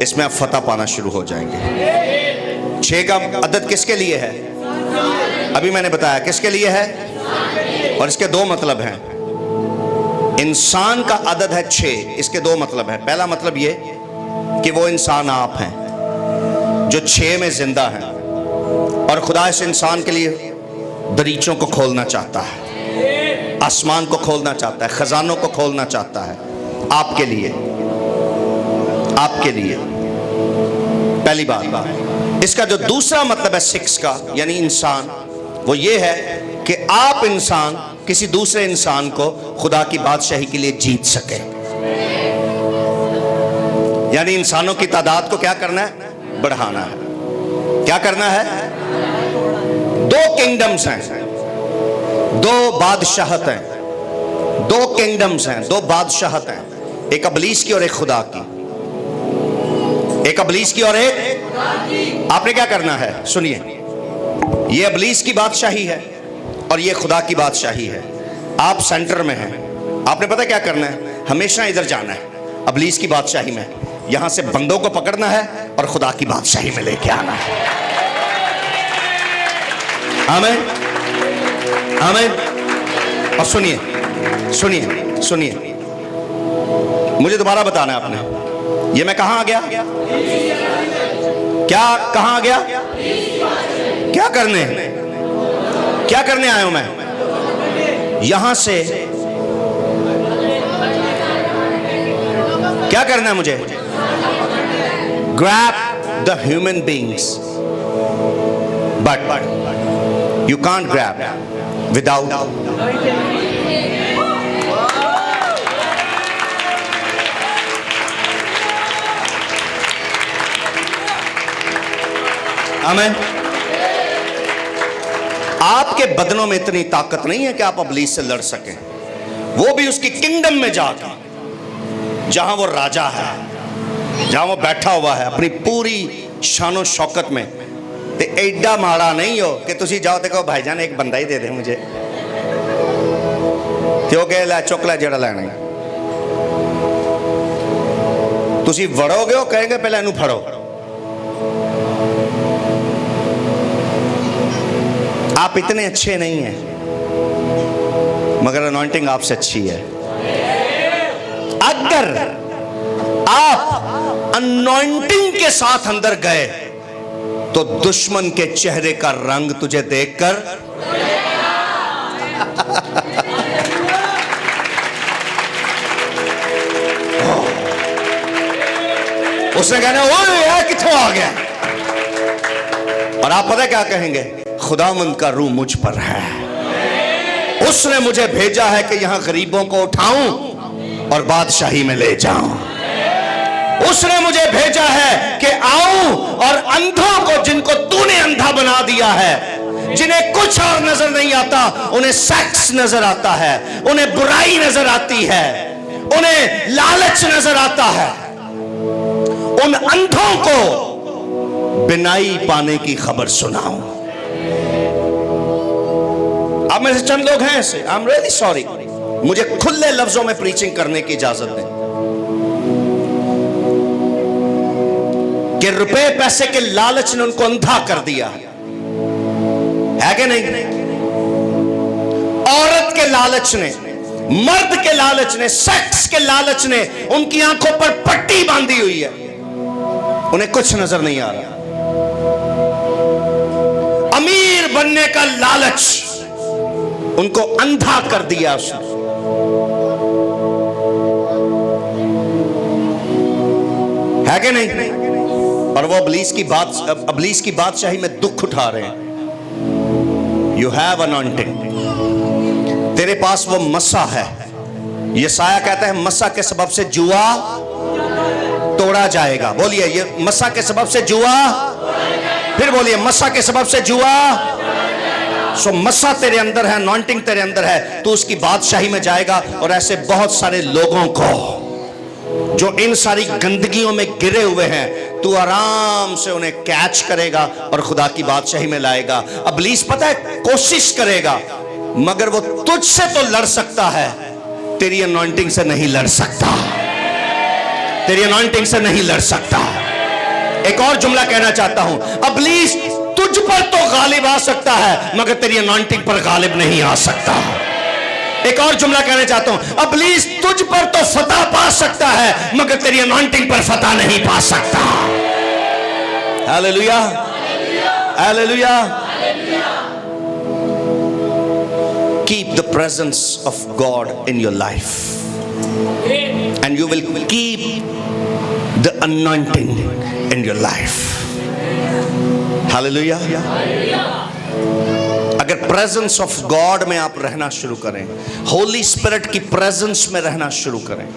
इसमें आप फतह पाना शुरू हो जाएंगे। 6 का अदद किसके लिए है? अभी मैंने बताया किसके लिए है, और इसके 2 मतलब हैं। इंसान का अदद है 6, इसके 2 मतलब है। पहला मतलब ये कि वो इंसान आप हैं जो 6 में जिंदा है, और खुदा इस इंसान के लिए दरीचों को खोलना चाहता है, आसमान को खोलना चाहता है, खजानों को खोलना चाहता है आपके लिए, आपके लिए। पहली बात। इसका जो दूसरा मतलब है 6 का, यानी इंसान, वो ये है कि आप इंसान किसी दूसरे इंसान को खुदा की बादशाही के लिए जीत सके। यानी इंसानों की तादाद को क्या करना है? बढ़ाना है। क्या करना है? 2 किंगडम्स हैं, 2 बादशाहत हैं, 2 किंगडम्स हैं, 2 बादशाहत हैं, एक अबलीस की और एक खुदा की। एक अबलीस की और एक, आपने क्या करना है? सुनिए, ये अबलीस की बादशाही है और ये खुदा की बादशाही है। आप सेंटर में हैं। आपने पता क्या करना है? हमेशा इधर जाना है, अबलीस की बादशाही में, यहां से बंदों को पकड़ना है और खुदा की बादशाही में लेके आना है। आमीन, आमीन। और सुनिए सुनिए सुनिए, मुझे दोबारा बताना है आपने, ये मैं कहां आ गया? क्या कहां आ गया? क्या करने, क्या करने आया हूं मैं? यहां से क्या करना है मुझे? grab the human beings, but you can't grab without आमीन। आपके बदनों में इतनी ताकत नहीं है कि आप इब्लीस से लड़ सकें। वो भी उसकी किंगडम में जाकर, जहां वो राजा है, जहां वो बैठा हुआ है अपनी पूरी शानो शौकत में, ते एडा माड़ा नहीं हो कि तुसी जाओ ते कहो भाईजान एक बंदा ही दे दे मुझे, ते ओ कहे लै चुक लै जेड़ा लैना है। तुसी वड़ोगे, वो कहेंगे पहले इनू फड़ो। आप इतने अच्छे नहीं हैं, मगर अनॉइंटिंग आपसे अच्छी है। अगर आप अनॉइंटिंग के साथ अंदर गए तो दुश्मन के चेहरे का रंग तुझे देखकर उसने कहना ओए यार किथों आ गया, और आप पता क्या कहेंगे, खुदावंद का रूह मुझ पर है, उसने मुझे भेजा है कि यहां गरीबों को उठाऊं और बादशाही में ले जाऊं। उसने मुझे भेजा है कि आऊं और अंधों को, जिनको तूने अंधा बना दिया है, जिन्हें कुछ और नजर नहीं आता, उन्हें सेक्स नजर आता है, उन्हें बुराई नजर आती है, उन्हें लालच नजर आता है, उन अंधों को बिनाई पाने की खबर सुनाऊं। आप में से चंद लोग हैं ऐसे, आई एम रियली सॉरी, मुझे खुले लफ्जों में प्रीचिंग करने की इजाजत दें कि रुपए पैसे के लालच ने उनको अंधा कर दिया है कि नहीं? औरत के लालच ने, मर्द के लालच ने, सेक्स के लालच ने उनकी आंखों पर पट्टी बांधी हुई है, उन्हें कुछ नजर नहीं आ रहा। अमीर बनने का लालच उनको अंधा कर दिया उसने। है कि नहीं? और वो इब्लीस की बादशाही में दुख उठा रहे हैं। यू हैव अनॉइंटिंग, तेरे पास वो मसा है। यशायाह कहता है मसा के सबब से जुआ तोड़ा जाएगा। बोलिए, ये मसा के सबब से जुआ, फिर बोलिए मसा के सबब से जुआ। सो मसा तेरे अंदर है, अनॉइंटिंग तेरे अंदर है, तो उसकी बादशाही में जाएगा। और ऐसे बहुत सारे लोगों को जो इन सारी गंदगियों में गिरे हुए हैं, तू आराम से उन्हें कैच करेगा और खुदा की बादशाही में लाएगा। इब्लीस पता है कोशिश करेगा, मगर वो तुझसे तो लड़ सकता है, तेरी अनॉइंटिंग से नहीं लड़ सकता, तेरी अनॉइंटिंग से नहीं लड़ सकता। एक और जुमला कहना चाहता हूं, इब्लीस तुझ पर तो गालिब आ सकता है, मगर तेरी अनॉइंटिंग पर गालिब नहीं आ सकता। एक और जुमला कहना चाहता हूं, इब्लीस तुझ पर तो फतह पा सकता है, मगर तेरी अनॉइंटिंग पर फतह नहीं पा सकता। Hallelujah, hallelujah. Keep the presence of God in your life, and you will keep the anointing in your life. Hallelujah. अगर प्रेजेंस ऑफ गॉड में आप रहना शुरू करें, होली स्पिरिट की प्रेजेंस में रहना शुरू करें,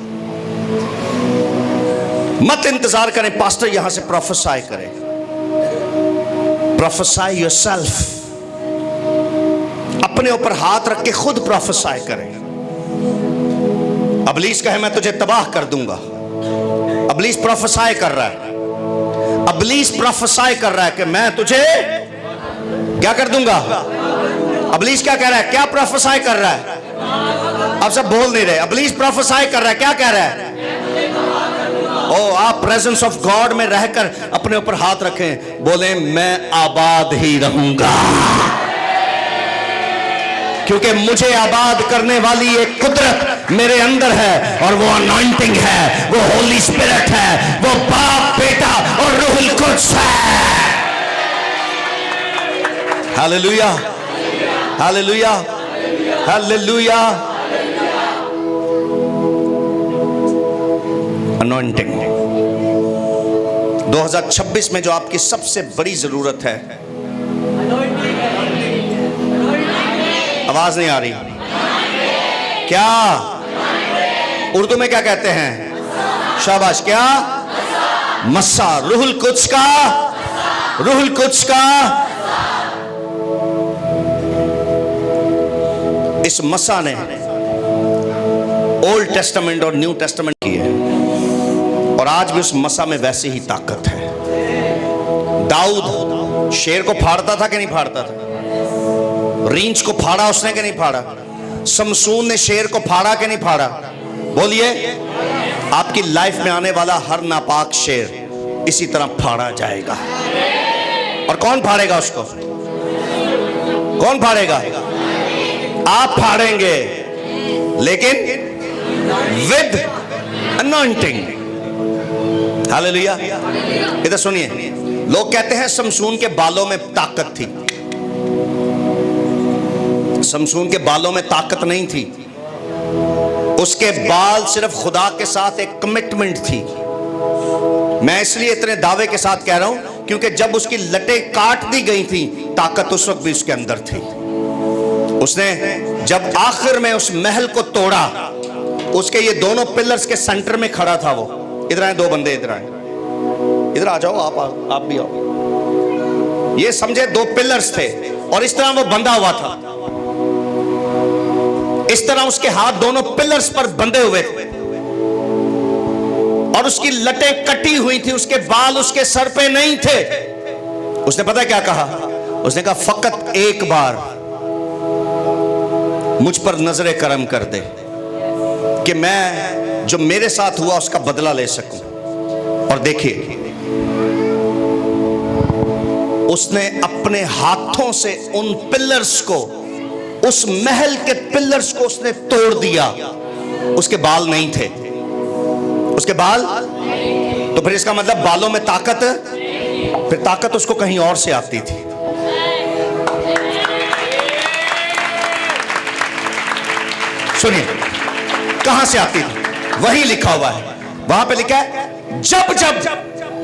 मत इंतजार करें पास्टर यहां से प्रोफेसाई करे। प्रोफेसाई योरसेल्फ, अपने ऊपर हाथ रख के खुद प्रोफेसाई करें। इब्लीस कहे मैं तुझे तबाह कर दूंगा, इब्लीस प्रोफेसाई कर रहा है, इब्लीस प्रोफेसाई कर रहा है कि मैं तुझे क्या कर दूंगा। इब्लीस क्या कह रहा है, क्या प्रोफेसाई कर रहा है? आप सब बोल नहीं रहे। इब्लीस प्रोफेसाई कर रहा है, क्या कह रहा है? ओ, आप प्रेजेंस ऑफ गॉड में रहकर अपने ऊपर हाथ रखें, बोले मैं आबाद ही रहूंगा, क्योंकि मुझे आबाद करने वाली एक कुदरत मेरे अंदर है, और वो अनॉइंटिंग है, वो होली स्पिरिट है, वो बाप, बेटा और रूहुल कुद्स है। Hallelujah, hallelujah, hallelujah. अनॉइंटिंग 2026 में जो आपकी सबसे बड़ी जरूरत है, आवाज नहीं आ रही क्या? उर्दू में क्या कहते हैं? शाबाश, क्या? मस्सा, रूहुल कुद्स का, रूहुल कुद्स का। इस मसा ने ओल्ड टेस्टामेंट और न्यू टेस्टामेंट की है, और आज भी उस मसा में वैसी ही ताकत है। दाऊद शेर को फाड़ता था कि नहीं फाड़ता था? रींच को फाड़ा उसने कि नहीं फाड़ा? शमसून ने शेर को फाड़ा कि नहीं फाड़ा? बोलिए, आपकी लाइफ में आने वाला हर नापाक शेर इसी तरह फाड़ा जाएगा। और कौन फाड़ेगा उसको? कौन फाड़ेगा? आप फाड़ेंगे, लेकिन विद अनॉइंटिंग। हालेलुया। इधर सुनिए, लोग कहते हैं शमसून के बालों में ताकत थी। शमसून के बालों में ताकत नहीं थी, उसके बाल सिर्फ खुदा के साथ एक कमिटमेंट थी। मैं इसलिए इतने दावे के साथ कह रहा हूं क्योंकि जब उसकी लटें काट दी गई थी, ताकत उस वक्त भी उसके अंदर थी। उसने जब आखिर में उस महल को तोड़ा, उसके ये दोनों पिलर्स के सेंटर में खड़ा था वो। इधर आए दो बंदे, इधर आए, इधर आ जाओ, आप भी आओ। ये समझे दो पिलर्स थे और इस तरह वो बंधा हुआ था। इस तरह उसके हाथ दोनों पिलर्स पर बंधे हुए थे और उसकी लटें कटी हुई थी, उसके बाल उसके सर पे नहीं थे। उसने पता क्या कहा? उसने कहा, फकत एक बार मुझ पर नजरे करम कर दे कि मैं जो मेरे साथ हुआ उसका बदला ले सकूं। और देखिए, उसने अपने हाथों से उन पिलर्स को, उस महल के पिलर्स को उसने तोड़ दिया। उसके बाल नहीं थे, उसके बाल। तो फिर इसका मतलब बालों में ताकत, फिर ताकत उसको कहीं और से आती थी। सुनिए, कहां से आती थी? वही लिखा हुआ है, वहां पे लिखा है, जब जब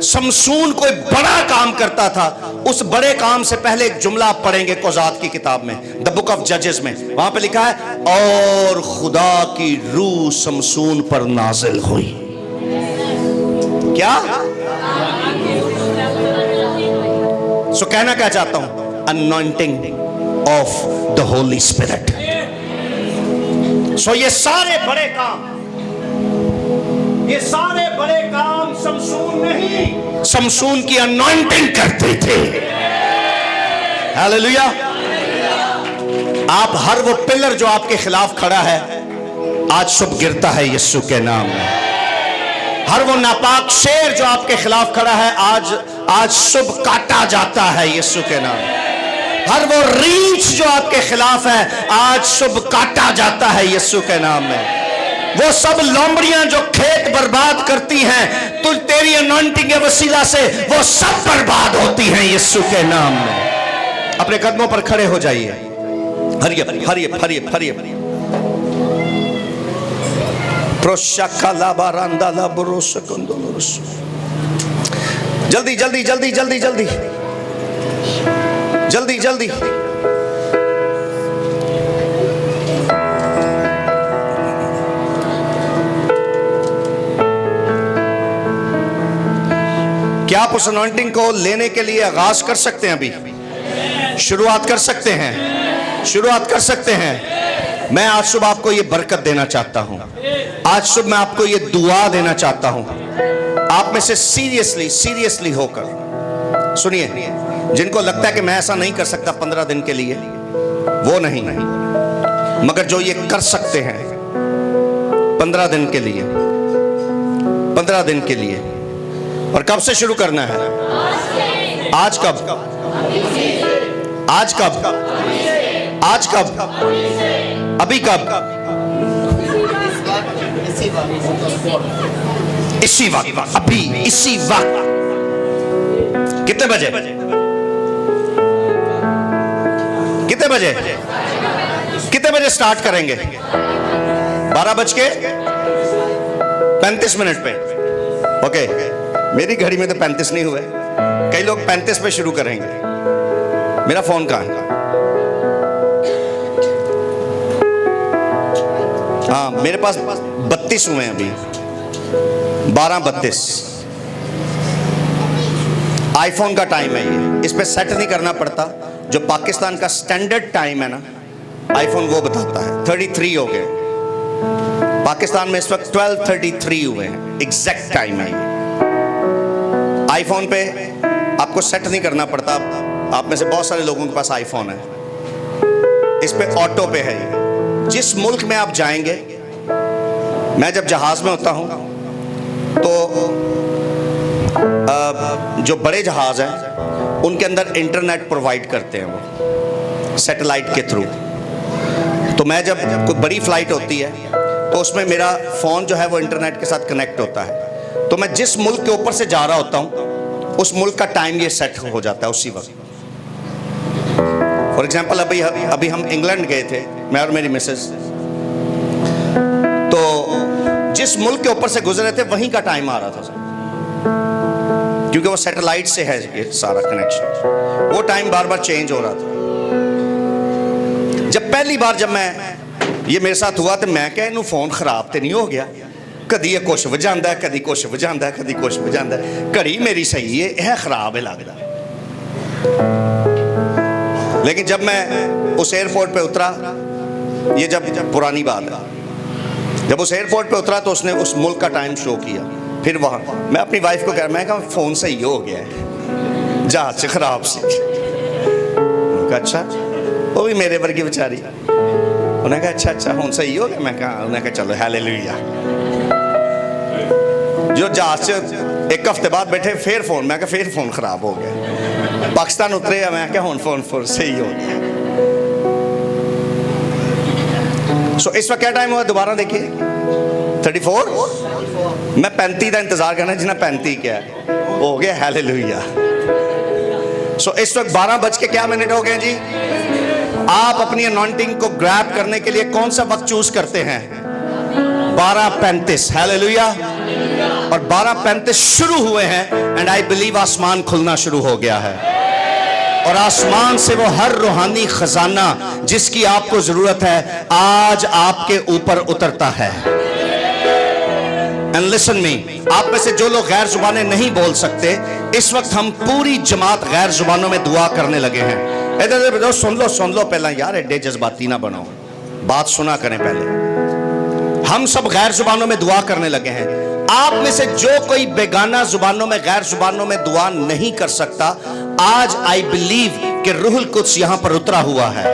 शमसून कोई बड़ा काम करता था, उस बड़े काम से पहले एक जुमला आप पढ़ेंगे कोजात की किताब में, द बुक ऑफ जजेस में। वहां पे लिखा है, और खुदा की रूह शमसून पर नाजिल हुई। क्या? सो कहना क्या चाहता हूं? Anointing of the Holy Spirit. So ये सारे बड़े काम, ये सारे बड़े काम शमसून नहीं, शमसून की अनॉइंटिंग करते थे। हालेलुया। आप हर वो पिलर जो आपके खिलाफ खड़ा है, आज शुभ गिरता है यीशु के नाम में। हर वो नापाक शेर जो आपके खिलाफ खड़ा है, आज शुभ काटा जाता है यीशु के नाम में। हर वो रींच जो आपके खिलाफ है, आज शुभ काटा जाता है यीशु के नाम में। वो सब लोमड़ियां जो खेत बर्बाद करती हैं, तो तेरी अनॉइंटिंग के वसीला से वो सब बर्बाद होती हैं यीशु के नाम में। अपने कदमों पर खड़े हो जाइए। हरिये हरिये हरिये हरिये। जल्दी जल्दी जल्दी जल्दी जल्दी जल्दी जल्दी। क्या आप उस अनॉइंटिंग को लेने के लिए आगाज कर सकते हैं? अभी शुरुआत कर सकते हैं, शुरुआत कर सकते हैं। मैं आज सुबह आपको ये बरकत देना चाहता हूं, आज सुबह मैं आपको ये दुआ देना चाहता हूं। आप में से सीरियसली होकर सुनिए, जिनको लगता है कि मैं ऐसा नहीं कर सकता 15 दिन के लिए, वो नहीं, मगर जो ये कर सकते हैं 15 दिन के लिए, 15 दिन के लिए। और कब से शुरू करना है? आज कब? आज कब? आज कब? अभी कब? इसी वक्त, अभी इसी वक्त। कितने बजे? कितने बजे? कितने बजे स्टार्ट करेंगे? 12:35 पे। ओके, मेरी घड़ी में तो 35 नहीं हुए, कई लोग 35 पे शुरू करेंगे। मेरा फोन कहाँ है? हाँ, मेरे पास 32 हुए हैं अभी, 12:32। आईफोन का टाइम है ये, इस पे सेट नहीं करना पड़ता। जो पाकिस्तान का स्टैंडर्ड टाइम है ना, आईफोन वो बताता है 33 हो गए। पाकिस्तान में इस वक्त 12:33 हुए हैं, एग्जैक्ट टाइम है। आईफोन पे आपको सेट नहीं करना पड़ता। आप में से बहुत सारे लोगों के पास आईफोन है, इस पे ऑटो पे है। जिस मुल्क में आप जाएंगे, मैं जब जहाज में होता हूं तो जो बड़े जहाज हैं उनके अंदर इंटरनेट प्रोवाइड करते हैं वो सैटेलाइट के थ्रू। तो मैं जब कोई बड़ी फ्लाइट होती है तो उसमें मेरा फ़ोन जो है वो इंटरनेट के साथ कनेक्ट होता है। तो मैं जिस मुल्क के ऊपर से जा रहा होता हूँ उस मुल्क का टाइम ये सेट हो जाता है उसी वक्त। फॉर एग्जाम्पल अभी हम इंग्लैंड गए थे, मैं और मेरी मिसेस। तो जिस मुल्क के ऊपर से गुजरे थे वहीं का टाइम आ रहा था, क्योंकि वो सैटेलाइट से है ये सारा कनेक्शन। वो टाइम बार बार चेंज हो रहा था। जब पहली बार जब ये मेरे साथ हुआ तो मैं क्या इन्हू फोन खराब तो नहीं हो गया, कदी ये कुछ वजांदा है, कदी कुछ वजांदा है, कदी कुछ वजांदा है। घड़ी मेरी सही है, यह खराब है लगता। लेकिन जब मैं उस एयरपोर्ट पे उतरा, ये जब पुरानी बात है, जब उस एयरपोर्ट पे उतरा तो उसने उस मुल्क का टाइम शो किया। फिर वहाँ मैं अपनी वाइफ को कह रहा, मैं कहा फ़ोन सही हो गया है जहाज से ख़राब से। अच्छा, वो भी मेरे वर्गी बेचारी। उन्हें कहा अच्छा हूँ सही हो गया। मैं कहा, उन्हें कहा चलो हालेलुया। जो जहाज से एक हफ्ते बाद बैठे फिर फ़ोन, मैं कहा फिर फ़ोन ख़राब हो गया। पाकिस्तान उतरे, मैं क्या फ़ोन सही हो गया। सो इस वक्त क्या टाइम हुआ दोबारा देखिए 34। मैं 35 का इंतजार करना, जिन्हें 35 क्या है हो गया। हालेलुया। सो इस वक्त 12:00 हो गए जी। आप अपनी अनॉइंटिंग को ग्रैब करने के लिए कौन सा वक्त चूज करते हैं? 12:35। हालेलुया। और 12:35 शुरू हुए हैं एंड आई बिलीव आसमान खुलना शुरू हो गया है और आसमान से वो हर रूहानी खजाना जिसकी आपको जरूरत है आज आपके ऊपर उतरता है। एंड लिसन मी, आप में से जो लोग गैर जुबानें नहीं बोल सकते, इस वक्त हम पूरी जमात गैर जुबानों में दुआ करने लगे हैं। इधर सुन लो पहला यार, एडे जज्बाती ना बनो, बात सुना करें पहले। हम सब गैर जुबानों में दुआ करने लगे हैं। आप में से जो कोई बेगाना जुबानों में गैर जुबानों में दुआ नहीं कर सकता, आज आई बिलीव कि रूहुल कुद्स यहां पर उतरा हुआ है।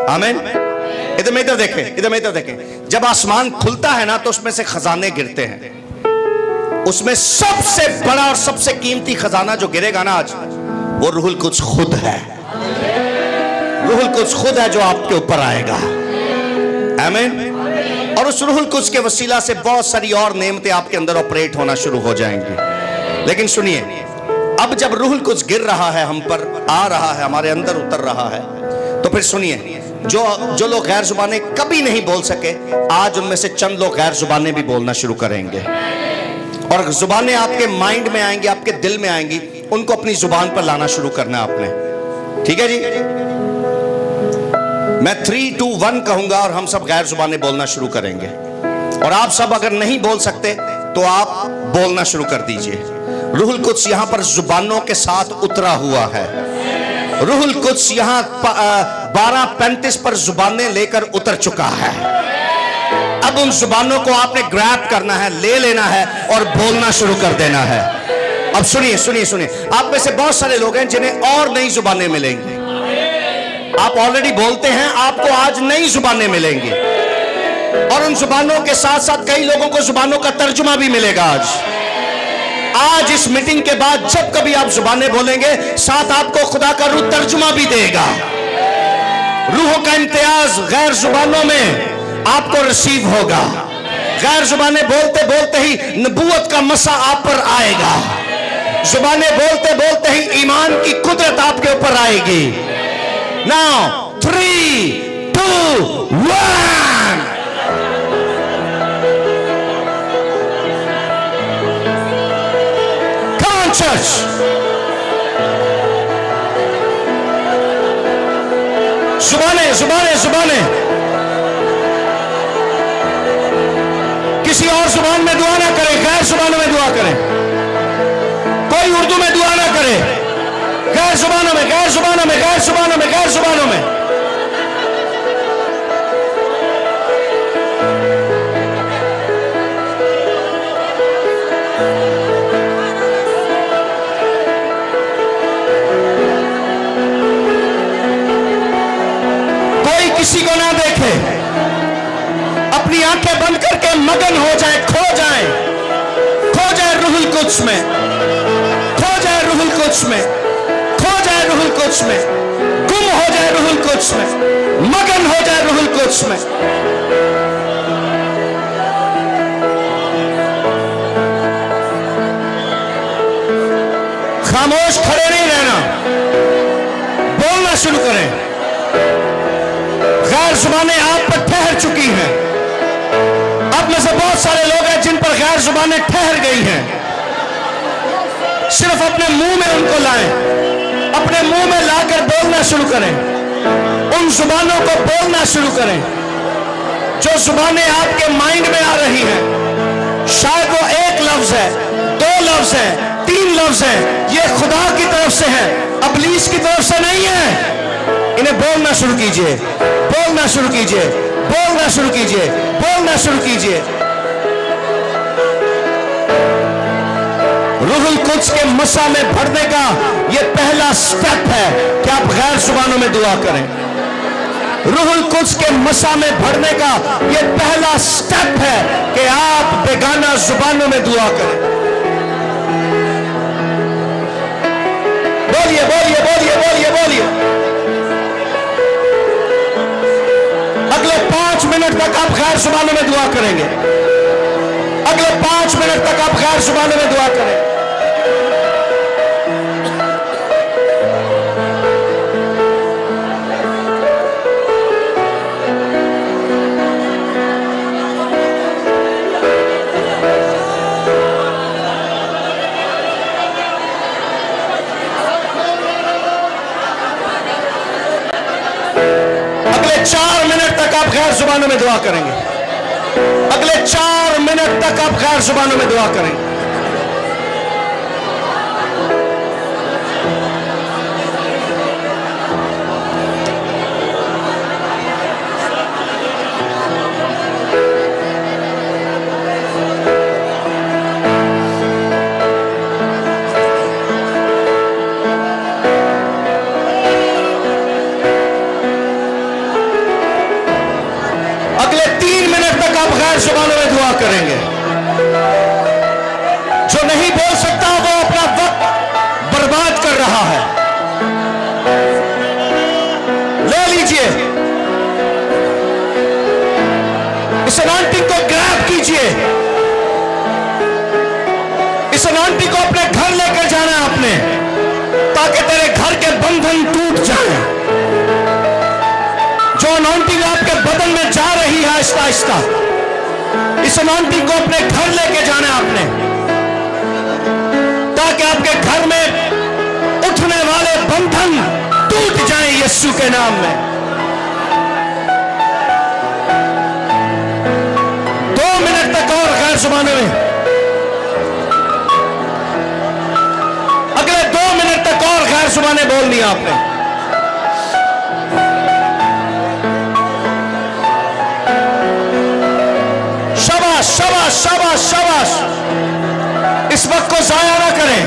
आमीन। इधर देखें। जब आसमान खुलता है ना तो उसमें से खजाने गिरते हैं। उसमें सबसे बड़ा और सबसे कीमती खजाना जो गिरेगा ना आज, वो रूहुल कुद्स खुद है। रूहुल कुद्स खुद है जो आपके ऊपर आएगा। आमीन। और उस रूहुल कुद्स के वसीला से बहुत सारी और नेमतें आपके अंदर ऑपरेट होना शुरू हो जाएंगी। लेकिन सुनिए, अब जब रूहुल कुद्स गिर रहा है, हम पर आ रहा है, हमारे अंदर उतर रहा है, तो फिर सुनिए, जो लोग गैर जुबानें कभी नहीं बोल सके, आज उनमें से चंद लोग गैर जुबानें भी बोलना शुरू करेंगे। और जुबानें आपके माइंड में आएंगी, आपके दिल में आएंगी, उनको अपनी जुबान पर लाना शुरू करना आपने। ठीक है जी। मैं 3, 2, 1 कहूंगा और हम सब गैर जुबानें बोलना शुरू करेंगे। और आप सब अगर नहीं बोल सकते तो आप बोलना शुरू कर दीजिए। रूहुल कुद्स यहां पर जुबानों के साथ उतरा हुआ है। रूहुल कुद्स यहां 12:35 पर जुबानें लेकर उतर चुका है। अब उन जुबानों को आपने ग्रैब करना है, ले लेना है और बोलना शुरू कर देना है। अब सुनिए, आप में से बहुत सारे लोग हैं जिन्हें और नई जुबानें मिलेंगी। आप ऑलरेडी बोलते हैं, आपको आज नई जुबानें मिलेंगी और उन जुबानों के साथ साथ कई लोगों को जुबानों का तर्जुमा भी मिलेगा। आज इस मीटिंग के बाद जब कभी आप जुबानें बोलेंगे, साथ आपको खुदा का रूह तर्जुमा भी देगा। रूह का इम्तियाज गैर जुबानों में आपको रिसीव होगा। गैर जुबानें बोलते बोलते ही नबूवत का मसा आप पर आएगा। जुबानें बोलते बोलते ही ईमान की कुदरत आपके ऊपर आएगी। Now 3, 2, 1। Come on, church. जुबानें किसी और जुबान में दुआ ना करें, गैर जुबानों में दुआ करें। कोई उर्दू में दुआ ना करे, गैर जुबानों में। अपनी आंखें बंद करके मगन हो जाए, खो जाए रूहुल कुद्स में, खो जाए रूहुल कुद्स में, खो जाए रूहुल कुद्स में, गुम हो जाए रूहुल कुद्स में, मगन हो जाए रूहुल कुद्स में। खामोश खड़े नहीं रहना, बोलना शुरू करें। गैर जुबानें आप पर ठहर चुकी हैं। अब में से बहुत सारे लोग हैं जिन पर गैर जुबानें ठहर गई हैं। सिर्फ अपने मुंह में उनको लाएं, अपने मुंह में लाकर बोलना शुरू करें। उन जुबानों को बोलना शुरू करें जो जुबानें आपके माइंड में आ रही हैं। शायद वो एक लफ्ज है, दो लफ्ज है, तीन लफ्ज है, ये खुदा की तरफ से है, अबलीस की तरफ से नहीं है। इन्हें बोलना शुरू कीजिए, बोलना शुरू कीजिए, बोलना शुरू कीजिए, बोलना शुरू कीजिए। रूहुल कुद्स के मसा में भरने का यह पहला स्टेप है कि आप गैर जुबानों में दुआ करें। रूहुल कुद्स के मसा में भरने का यह पहला स्टेप है कि आप बेगाना जुबानों में दुआ करें। बोलिए बोलिए बोलिए बोलिए बोलिए। अगले 5 मिनट तक आप गैर जुबानों में दुआ करेंगे। अगले 5 मिनट तक आप गैर जुबानों में दुआ करें। अगले 4 मिनट तक आप गैर जुबानों में दुआ करेंगे। अगले 4 मिनट तक आप गैर जुबानों में दुआ करेंगे। अगले 3 मिनट तक आप गैर जुबानों में दुआ करेंगे। जो नहीं बोल सकता वो अपना वक्त बर्बाद कर रहा है। ले लीजिए, इस अनॉइंटिंग को ग्रैब कीजिए। इस अनॉइंटिंग को अपने घर लेकर जाना है आपने, ताकि तेरे घर के बंधन टूट जाए। जो अनॉइंटिंग आपके बदन में जा रही है आहिस्ता आहिस्ता, इस अनॉइंटिंग को अपने घर लेके जाना है आपने, ताकि आपके घर में उठने वाले बंधन टूट जाएं यीशु के नाम में। 2 मिनट तक और गैर जुबानों में, अगले 2 मिनट तक और गैर जुबानें बोलनी है आपने। शाबाश शाबाश शाबाश। इस वक्त को जाया ना करें।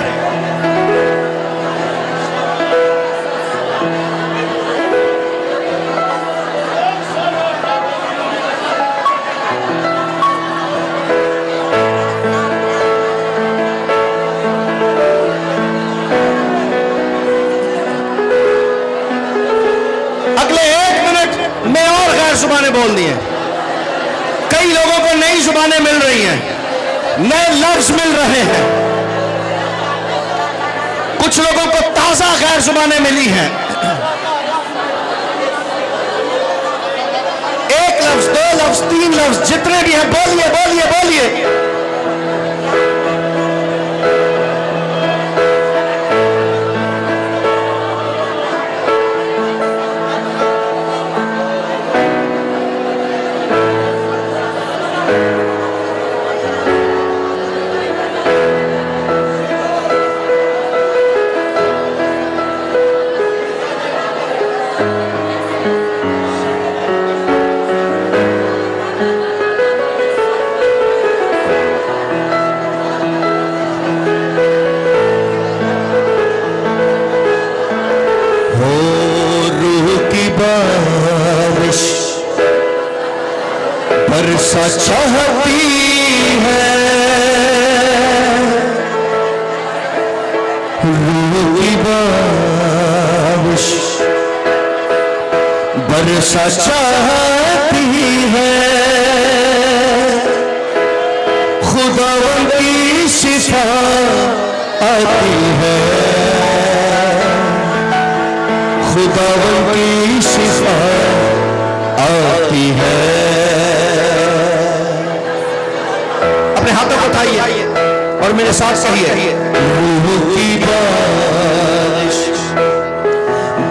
अगले 1 मिनट में और गैर जुबानें बोलनी है। कई लोगों को नई जुबानें मिल रही हैं, नए लफ्ज मिल रहे हैं। कुछ लोगों को ताजा गैर जुबानें मिली हैं। 1 लफ्ज, 2 लफ्ज, 3 लफ्ज, जितने भी हैं बोलिए बोलिए बोलिए। बरसा चाहती है रूह की बारिश, बरसा चाहती है खुदावंद की शिफा आती है, खुदावंद की शिफा आती है। अपने हाथों को उठाइए और मेरे साथ कहिए, रूह की बारिश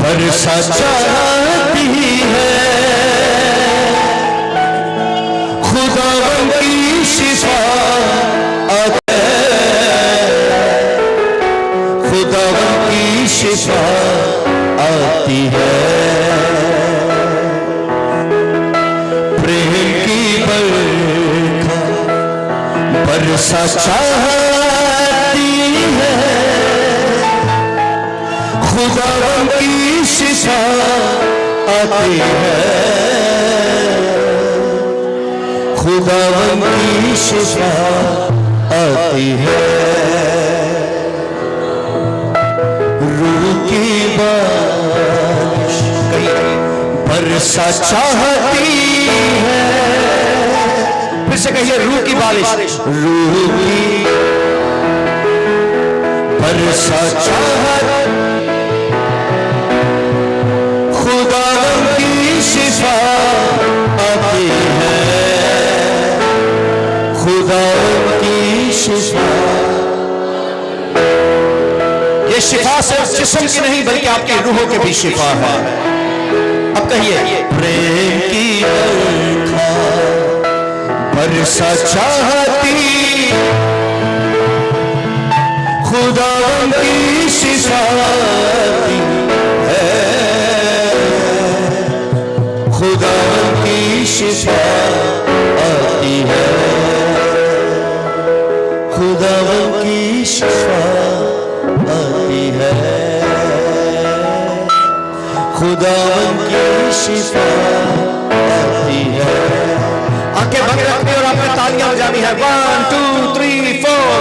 बरसा चाहती है खुदावंद की शिफा आती है, खुदावंद की शिफा आती है। प्रेम की बरखा बरसा चाहती है खुदावंद की शिफा आती है, खुदावंद की शिफा आती है। रूह की बारिश बरसा चाहती है, फिर से कहिए रूह की बारिश, रूह की बरसा चाहती, खुदावंद की शिफा आती है, खुदावंद की शिफा। ये शिफा सिर्फ जिस्म की नहीं बल्कि आपकी रूहों की भी शिफा है। अब कहिए, प्रेम की बरखा बरसा चाहती खुदावंद की शिफा आती है, खुदावंद की शिफा आती है, खुदावंद की शिफा आती है, खुदावंद की शिफा आती है। आंखें बंद रखनी और आपने तालियां बजानी है। 1 2 3 4।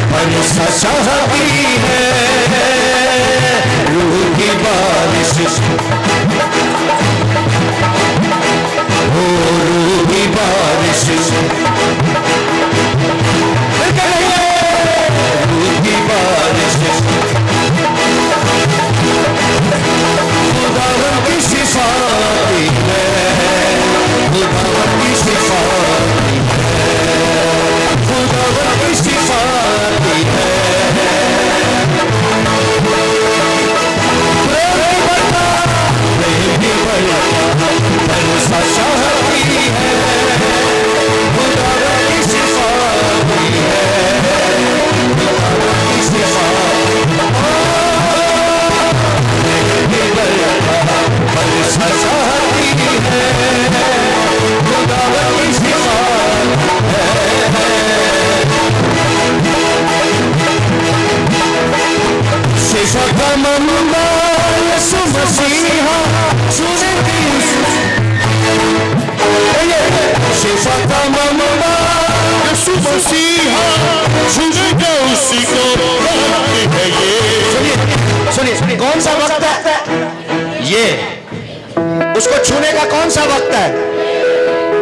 बरसा चाहती है रूह की बारिश, ओ रूह की बारिश, रूह की बारिश, खुदावंद की शिफा आती है, खुदावंद की शिफा आती है, खुदावंद की शिफा आती है। बरसा चाहती है खुदावंद की शिफा आती है, खुदावंद की शिफा बरसा चाहती है खुदावंद की शिफा शिफा का मंबा यीशु मसीहा सुनेगी, शिफा का मंबा यीशु मसीहा सुनेगा उसी को है। ये सुनिए कौन सा वक्त है? ये उसको छूने का कौन सा वक्त है?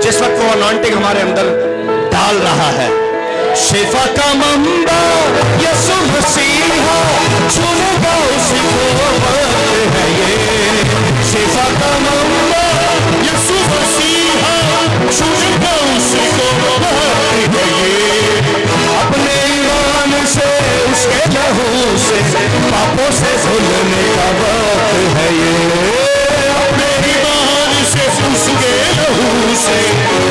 जिस वक्त वो अनॉइंटिंग हमारे अंदर डाल रहा है। शिफा का मंबा यीशु मसीहा छूनेगा उसी को वक्त है ये। शिफा का मंबा यीशु मसीहा छूनेगा उसी को वक्त है ये। अपने ईमान से उसके लहू से पापों से धुलने का वक्त है ये। अपने ईमान से उसके लहू से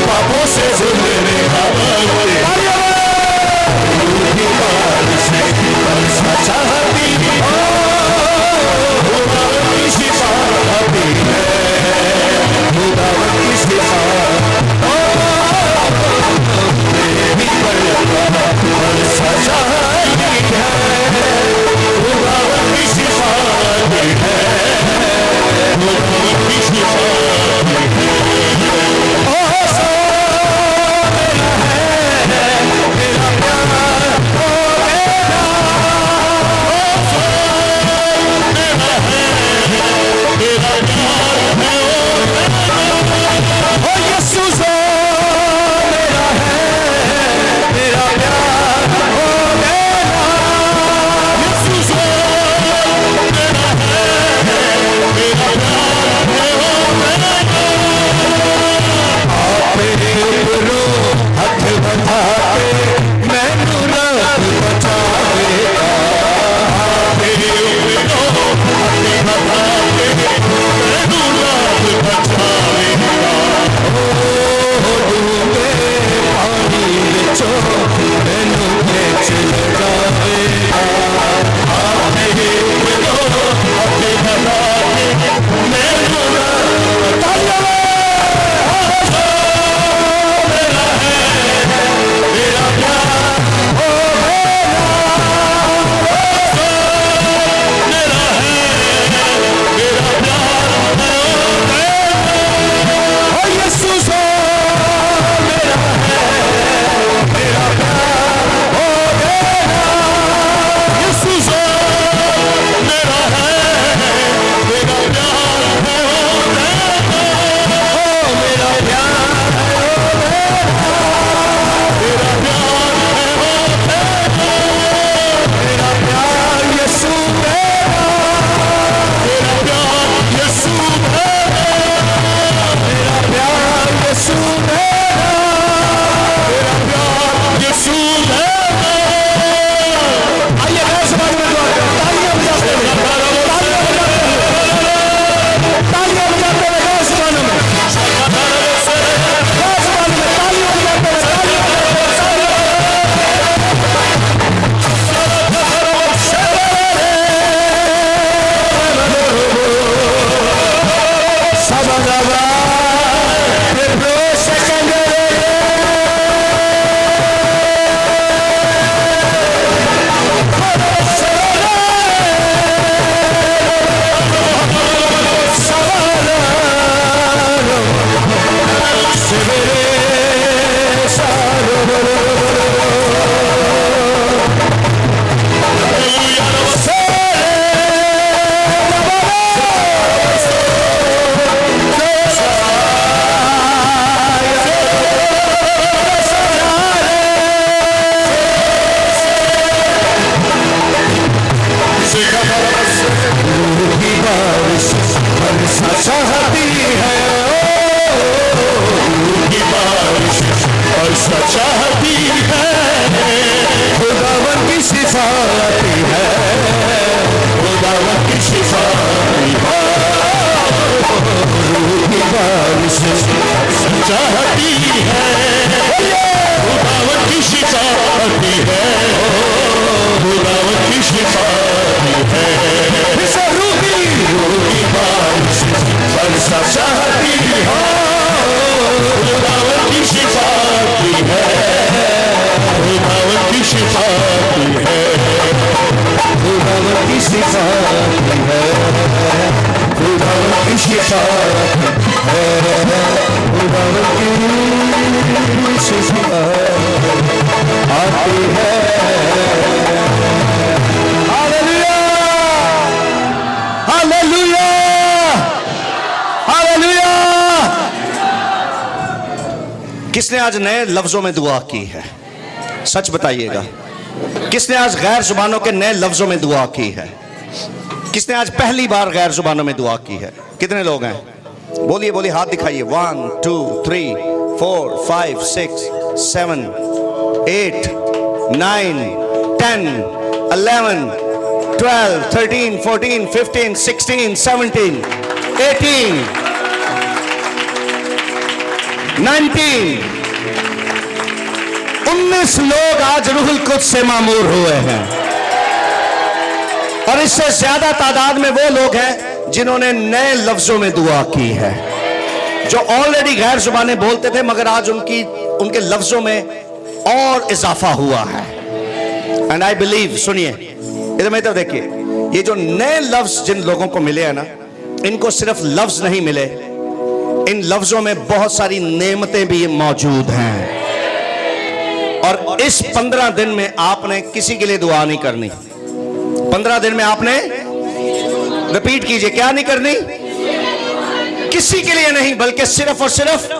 पापों से धुलने का वक्त है। खुदावन की शिफा की है, रूह की बारिश चाहती है, खुदावन की शिफा की है, खुदावन की शिफा की है, रूह की बारिश बरसा चाहती है, खुदावन की शिफा की है, खुदावन की शिफा की है, खुदावन की शिफा की है, खुदावन की शिफा है, खुदावन की शिफा आती है। Hallelujah, hallelujah, hallelujah. किसने आज नए लफ्जों में दुआ की है? सच बताइएगा। किसने आज गैर जुबानों के नए लफ्जों में दुआ की है? किसने आज पहली बार गैर जुबानों में दुआ की है? कितने लोग हैं? बोलिए बोलिए, हाथ दिखाइए। 1 2 3 4 5 6 7 8 9 10 11 12 13 14 15 16 17 18 19 19 लोग आज रूहुल कुद्स से मामूर हुए हैं, और इससे ज्यादा तादाद में वो लोग हैं जिन्होंने नए लफ्जों में दुआ की है, जो ऑलरेडी गैर जुबानें बोलते थे मगर आज उनके लफ्जों में और इजाफा हुआ है। एंड आई बिलीव, सुनिए इधर मेरी तरफ देखिए, ये जो नए लफ्ज जिन लोगों को मिले हैं ना, इनको सिर्फ लफ्ज नहीं मिले, इन लफ्जों में बहुत सारी नेमतें भी मौजूद हैं। और इस 15 दिन में आपने किसी के लिए दुआ नहीं करनी। 15 दिन में आपने, रिपीट कीजिए, क्या नहीं करनी? किसी के लिए नहीं, बल्कि सिर्फ और सिर्फ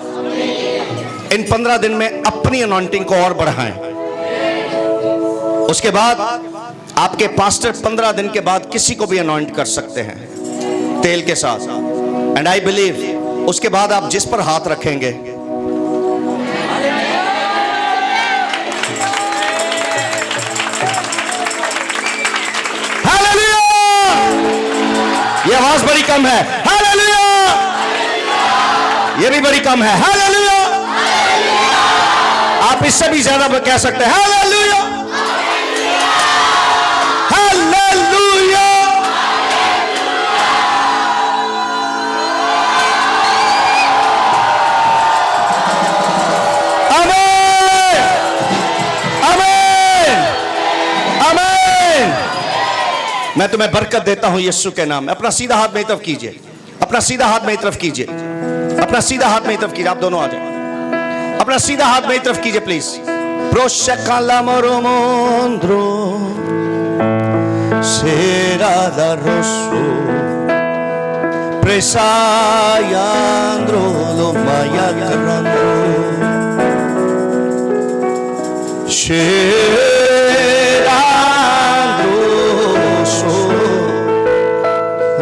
इन 15 दिन में अपनी अनॉइंटिंग को और बढ़ाएं। उसके बाद आपके पास्टर 15 दिन के बाद किसी को भी अनॉइंट कर सकते हैं तेल के साथ। एंड आई बिलीव उसके बाद आप जिस पर हाथ रखेंगे, ये आवाज बड़ी कम है, हालेलुया, ये भी बड़ी कम है, हालेलुया, आप इससे भी ज्यादा कह सकते हैं, हालेलुया, हालेलुया। आमीन, आमीन, आमीन। मैं तुम्हें बरकत देता हूं यीशु के नाम में। अपना सीधा हाथ मेरी तरफ कीजिए, अपना सीधा हाथ मेरी तरफ कीजिए, अपना सीधा हाथ मेरी तरफ कीजिए। आप दोनों आ जाए, अपना सीधा हाथ मेरी तरफ कीजिए please. Proshakala moromondro serada rosso presayandro lo maya carandro serandro so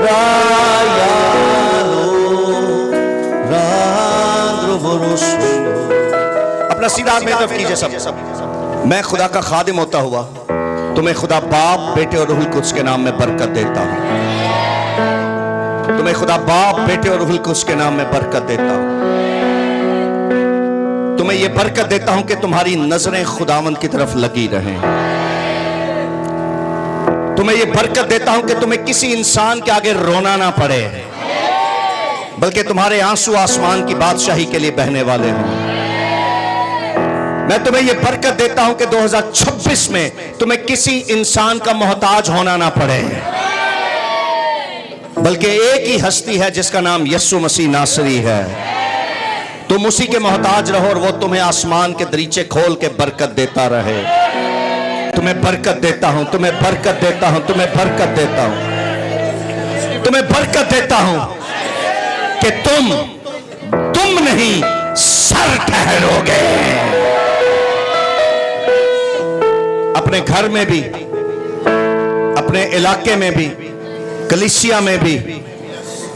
rayalo randro boroso। अपना सीधा हाथ मेरी तरफ कीजिए सब। मैं खुदा का खादिम होता हुआ तुम्हें खुदा बाप, बेटे और रूहुल कुद्स के नाम में बरकत देता हूं। तुम्हें खुदा बाप, बेटे और रूहुल कुद्स के नाम में बरकत देता हूं। तुम्हें यह बरकत देता हूं कि तुम्हारी नजरें खुदावंद की तरफ लगी रहें। तुम्हें यह बरकत देता हूं कि तुम्हें किसी इंसान के आगे रोना ना पड़े, बल्कि तुम्हारे आंसू आसमान की बादशाही के लिए बहने वाले हों। मैं तुम्हें यह बरकत देता हूं कि 2026 में तुम्हें किसी इंसान का मोहताज होना ना पड़े, बल्कि एक ही हस्ती है जिसका नाम यीशु मसीह नासरी है। तुम उसी के मोहताज रहो और वो तुम्हें आसमान के दरीचे खोल के बरकत देता रहे। तुम्हें बरकत देता हूं, तुम्हें बरकत देता हूं, तुम्हें बरकत देता हूं, तुम्हें बरकत देता हूं कि तुम नहीं सर ठहरोगे। अपने घर में भी, अपने इलाके में भी, कलीसिया में भी,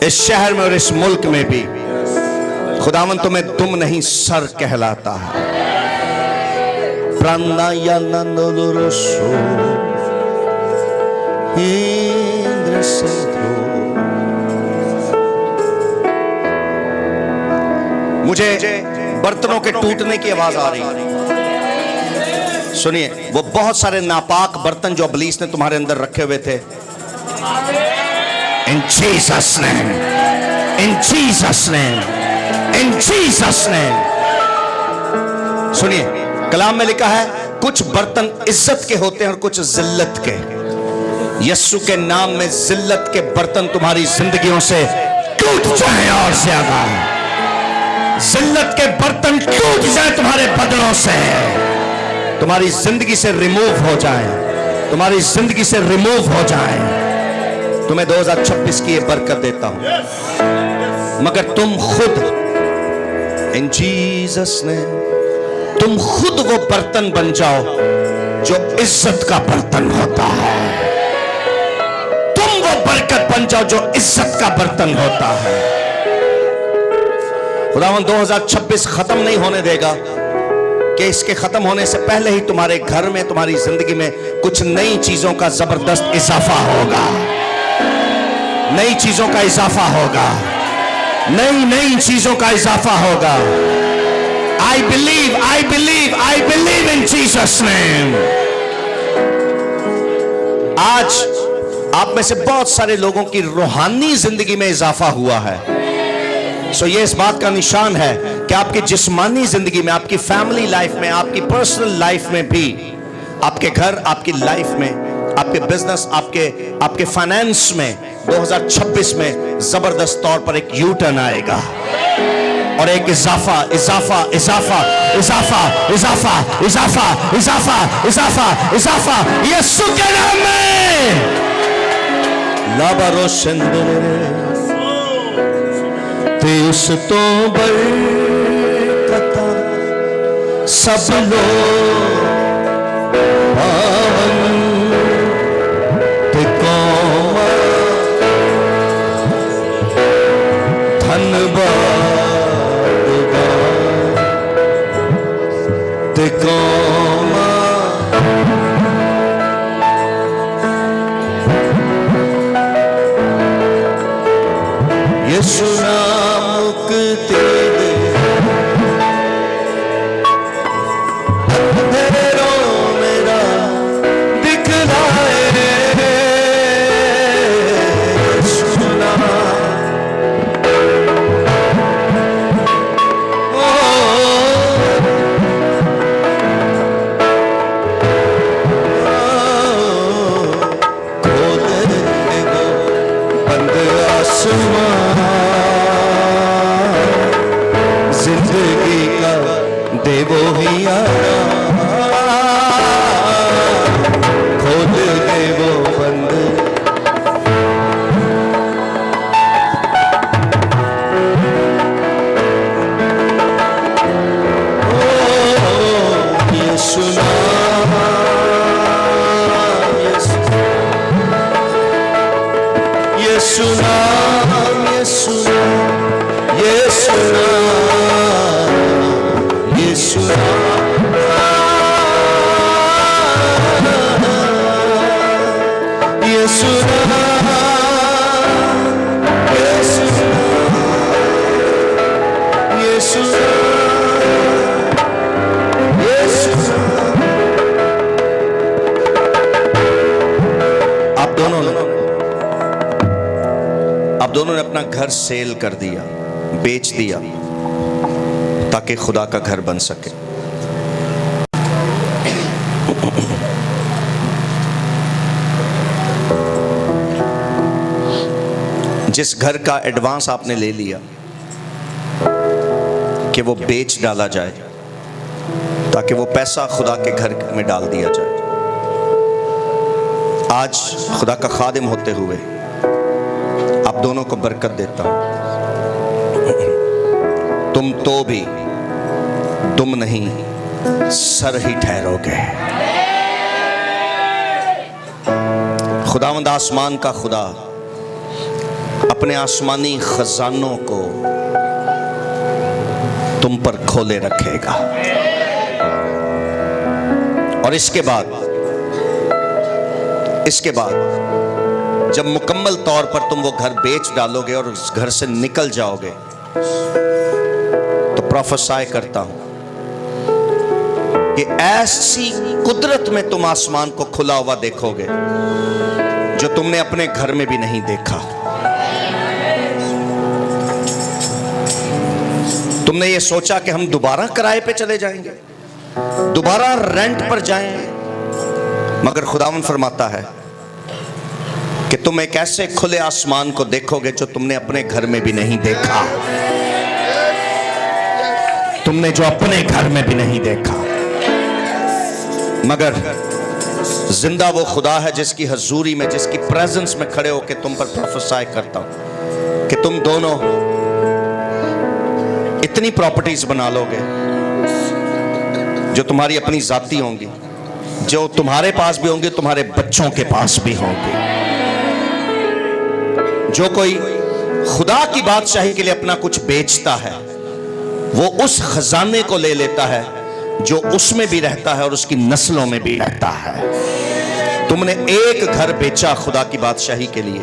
इस शहर में और इस मुल्क में भी खुदावन तुम्हें तुम नहीं सर कहलाता है। प्राणायानंदोरोसो इंद्र मुझे बर्तनों के टूटने की आवाज आ रही है। सुनिए, वो बहुत सारे नापाक बर्तन जो इब्लीस ने तुम्हारे अंदर रखे हुए थे, In Jesus' name, in Jesus' name, in Jesus' name. सुनिए, कलाम में लिखा है कुछ बर्तन इज्जत के होते हैं और कुछ जिल्लत के। यीशु के नाम में जिल्लत के बर्तन तुम्हारी जिंदगियों से टूट जाए और ज्यादा जिल्लत के बर्तन टूट जाए तुम्हारे बदनों से, तुम्हारी जिंदगी से रिमूव हो जाए, तुम्हारी जिंदगी से रिमूव हो जाए। तुम्हें 2026 की ये बरकत देता हूं, मगर तुम खुद इन जीसस ने तुम खुद वो बर्तन बन जाओ जो इज्जत का बर्तन होता है। तुम वो बरकत बन जाओ जो इज्जत का बर्तन होता है। खुदावंद 2026 खत्म नहीं होने देगा कि इसके खत्म होने से पहले ही तुम्हारे घर में, तुम्हारी जिंदगी में कुछ नई चीजों का जबरदस्त इजाफा होगा, नई चीजों का इजाफा होगा, नई चीजों का इजाफा होगा। I believe in Jesus name. आज आप में से बहुत सारे लोगों की रूहानी जिंदगी में इजाफा हुआ है। सो ये इस बात का निशान है कि आपकी जिस्मानी जिंदगी में, आपकी फैमिली लाइफ में, आपकी पर्सनल लाइफ में भी, आपके घर, आपकी लाइफ में, आपके बिजनेस, आपके फाइनेंस में 2026 में जबरदस्त तौर पर एक यू टर्न आएगा और एक इजाफा इजाफा इजाफा इजाफा इजाफा इजाफा इजाफा इजाफा इजाफा यीशु के नाम में। ते उस तो बरकता सब लोग पावन, ते कौम धन्यवाद, ते कौम यीशु नाम मुक्ति दे, अंधेरों मेरा दिखलाए, यीशु नाम खोल दे वो बंद आसमान, जिंदगी का देवो ही आराम, खोल दे वो बंद। यीशु नाम, यीशु नाम, यीशु नाम, यीशु नाम, यीशु नाम, यीशु नाम, यीशु नाम, यीशु नाम। आप दोनों ने अपना घर सेल कर दिया, बेच दिया ताकि खुदा का घर बन सके। जिस घर का एडवांस आपने ले लिया कि वो बेच डाला जाए ताकि वो पैसा खुदा के घर में डाल दिया जाए। आज खुदा का खादिम होते हुए आप दोनों को बरकत देता हूं। तुम तो भी दुम नहीं, सर ही ठहरोगे। खुदावंद आसमान का खुदा अपने आसमानी खजानों को तुम पर खोले रखेगा और इसके बाद जब मुकम्मल तौर पर तुम वो घर बेच डालोगे और उस घर से निकल जाओगे, तो प्रोफेसाई करता हूं कि ऐसी कुदरत में तुम आसमान को खुला हुआ देखोगे जो तुमने अपने घर में भी नहीं देखा। तुमने ये सोचा कि हम दोबारा किराए पे चले जाएंगे, दोबारा रेंट पर जाएंगे, मगर खुदावंद फरमाता है कि तुम एक ऐसे खुले आसमान को देखोगे जो तुमने अपने घर में भी नहीं देखा। तुमने जो अपने घर में भी नहीं देखा, मगर जिंदा वो खुदा है जिसकी हजूरी में, जिसकी प्रेजेंस में खड़े होकर तुम पर प्रोफेसाई करता हूं कि तुम दोनों इतनी प्रॉपर्टीज बना लोगे जो तुम्हारी अपनी जाती होंगी, जो तुम्हारे पास भी होंगी, तुम्हारे बच्चों के पास भी होंगी। जो कोई खुदा की बादशाही के लिए अपना कुछ बेचता है, वो उस खजाने को ले लेता है जो उसमें भी रहता है और उसकी नस्लों में भी रहता है। तुमने एक घर बेचा खुदा की बादशाही के लिए,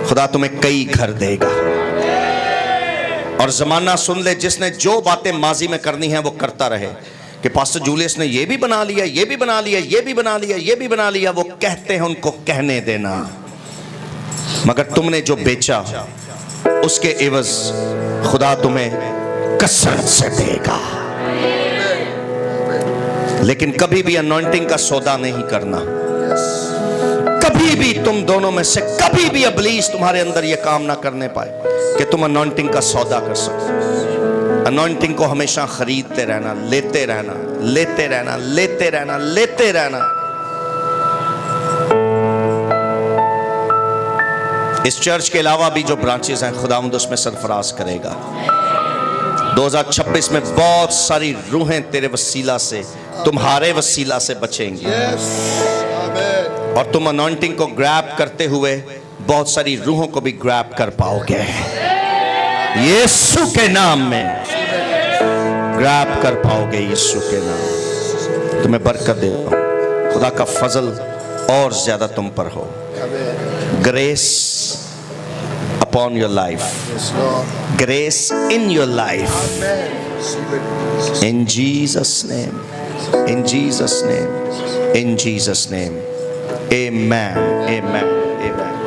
खुदा तुम्हें कई घर देगा। और जमाना सुन ले, जिसने जो बातें माजी में करनी है वो करता रहे कि पास्टर जूलियस ने ये भी बना लिया, ये भी बना लिया, ये भी बना लिया, ये भी बना लिया, वो कहते हैं, उनको कहने देना। मगर तुमने जो बेचा उसके एवज खुदा तुम्हें कसरत से देगा। लेकिन कभी भी अनॉइंटिंग का सौदा नहीं करना। कभी भी तुम दोनों में से कभी भी इब्लीस तुम्हारे अंदर यह काम ना करने पाए कि तुम अनॉइंटिंग का सौदा कर सको। अनॉइंटिंग को हमेशा खरीदते रहना, लेते रहना, लेते रहना, लेते रहना, लेते रहना। इस चर्च के अलावा भी जो ब्रांचेस हैं, खुदावंद उसमें सरफराज करेगा। 2026 में बहुत सारी रूहें तेरे वसीला से, तुम्हारे वसीला से बचेंगी। और तुम अनॉइंटिंग को ग्रैब करते हुए बहुत सारी रूहों को भी ग्रैब कर पाओगे। यीशु के नाम में ग्रैब कर पाओगे। यीशु के नाम तुम्हें बरकत देता हूं। खुदा का फजल और ज्यादा तुम पर हो। Grace upon your life, grace in your life, in Jesus name, in Jesus name, in Jesus name, amen, amen, amen.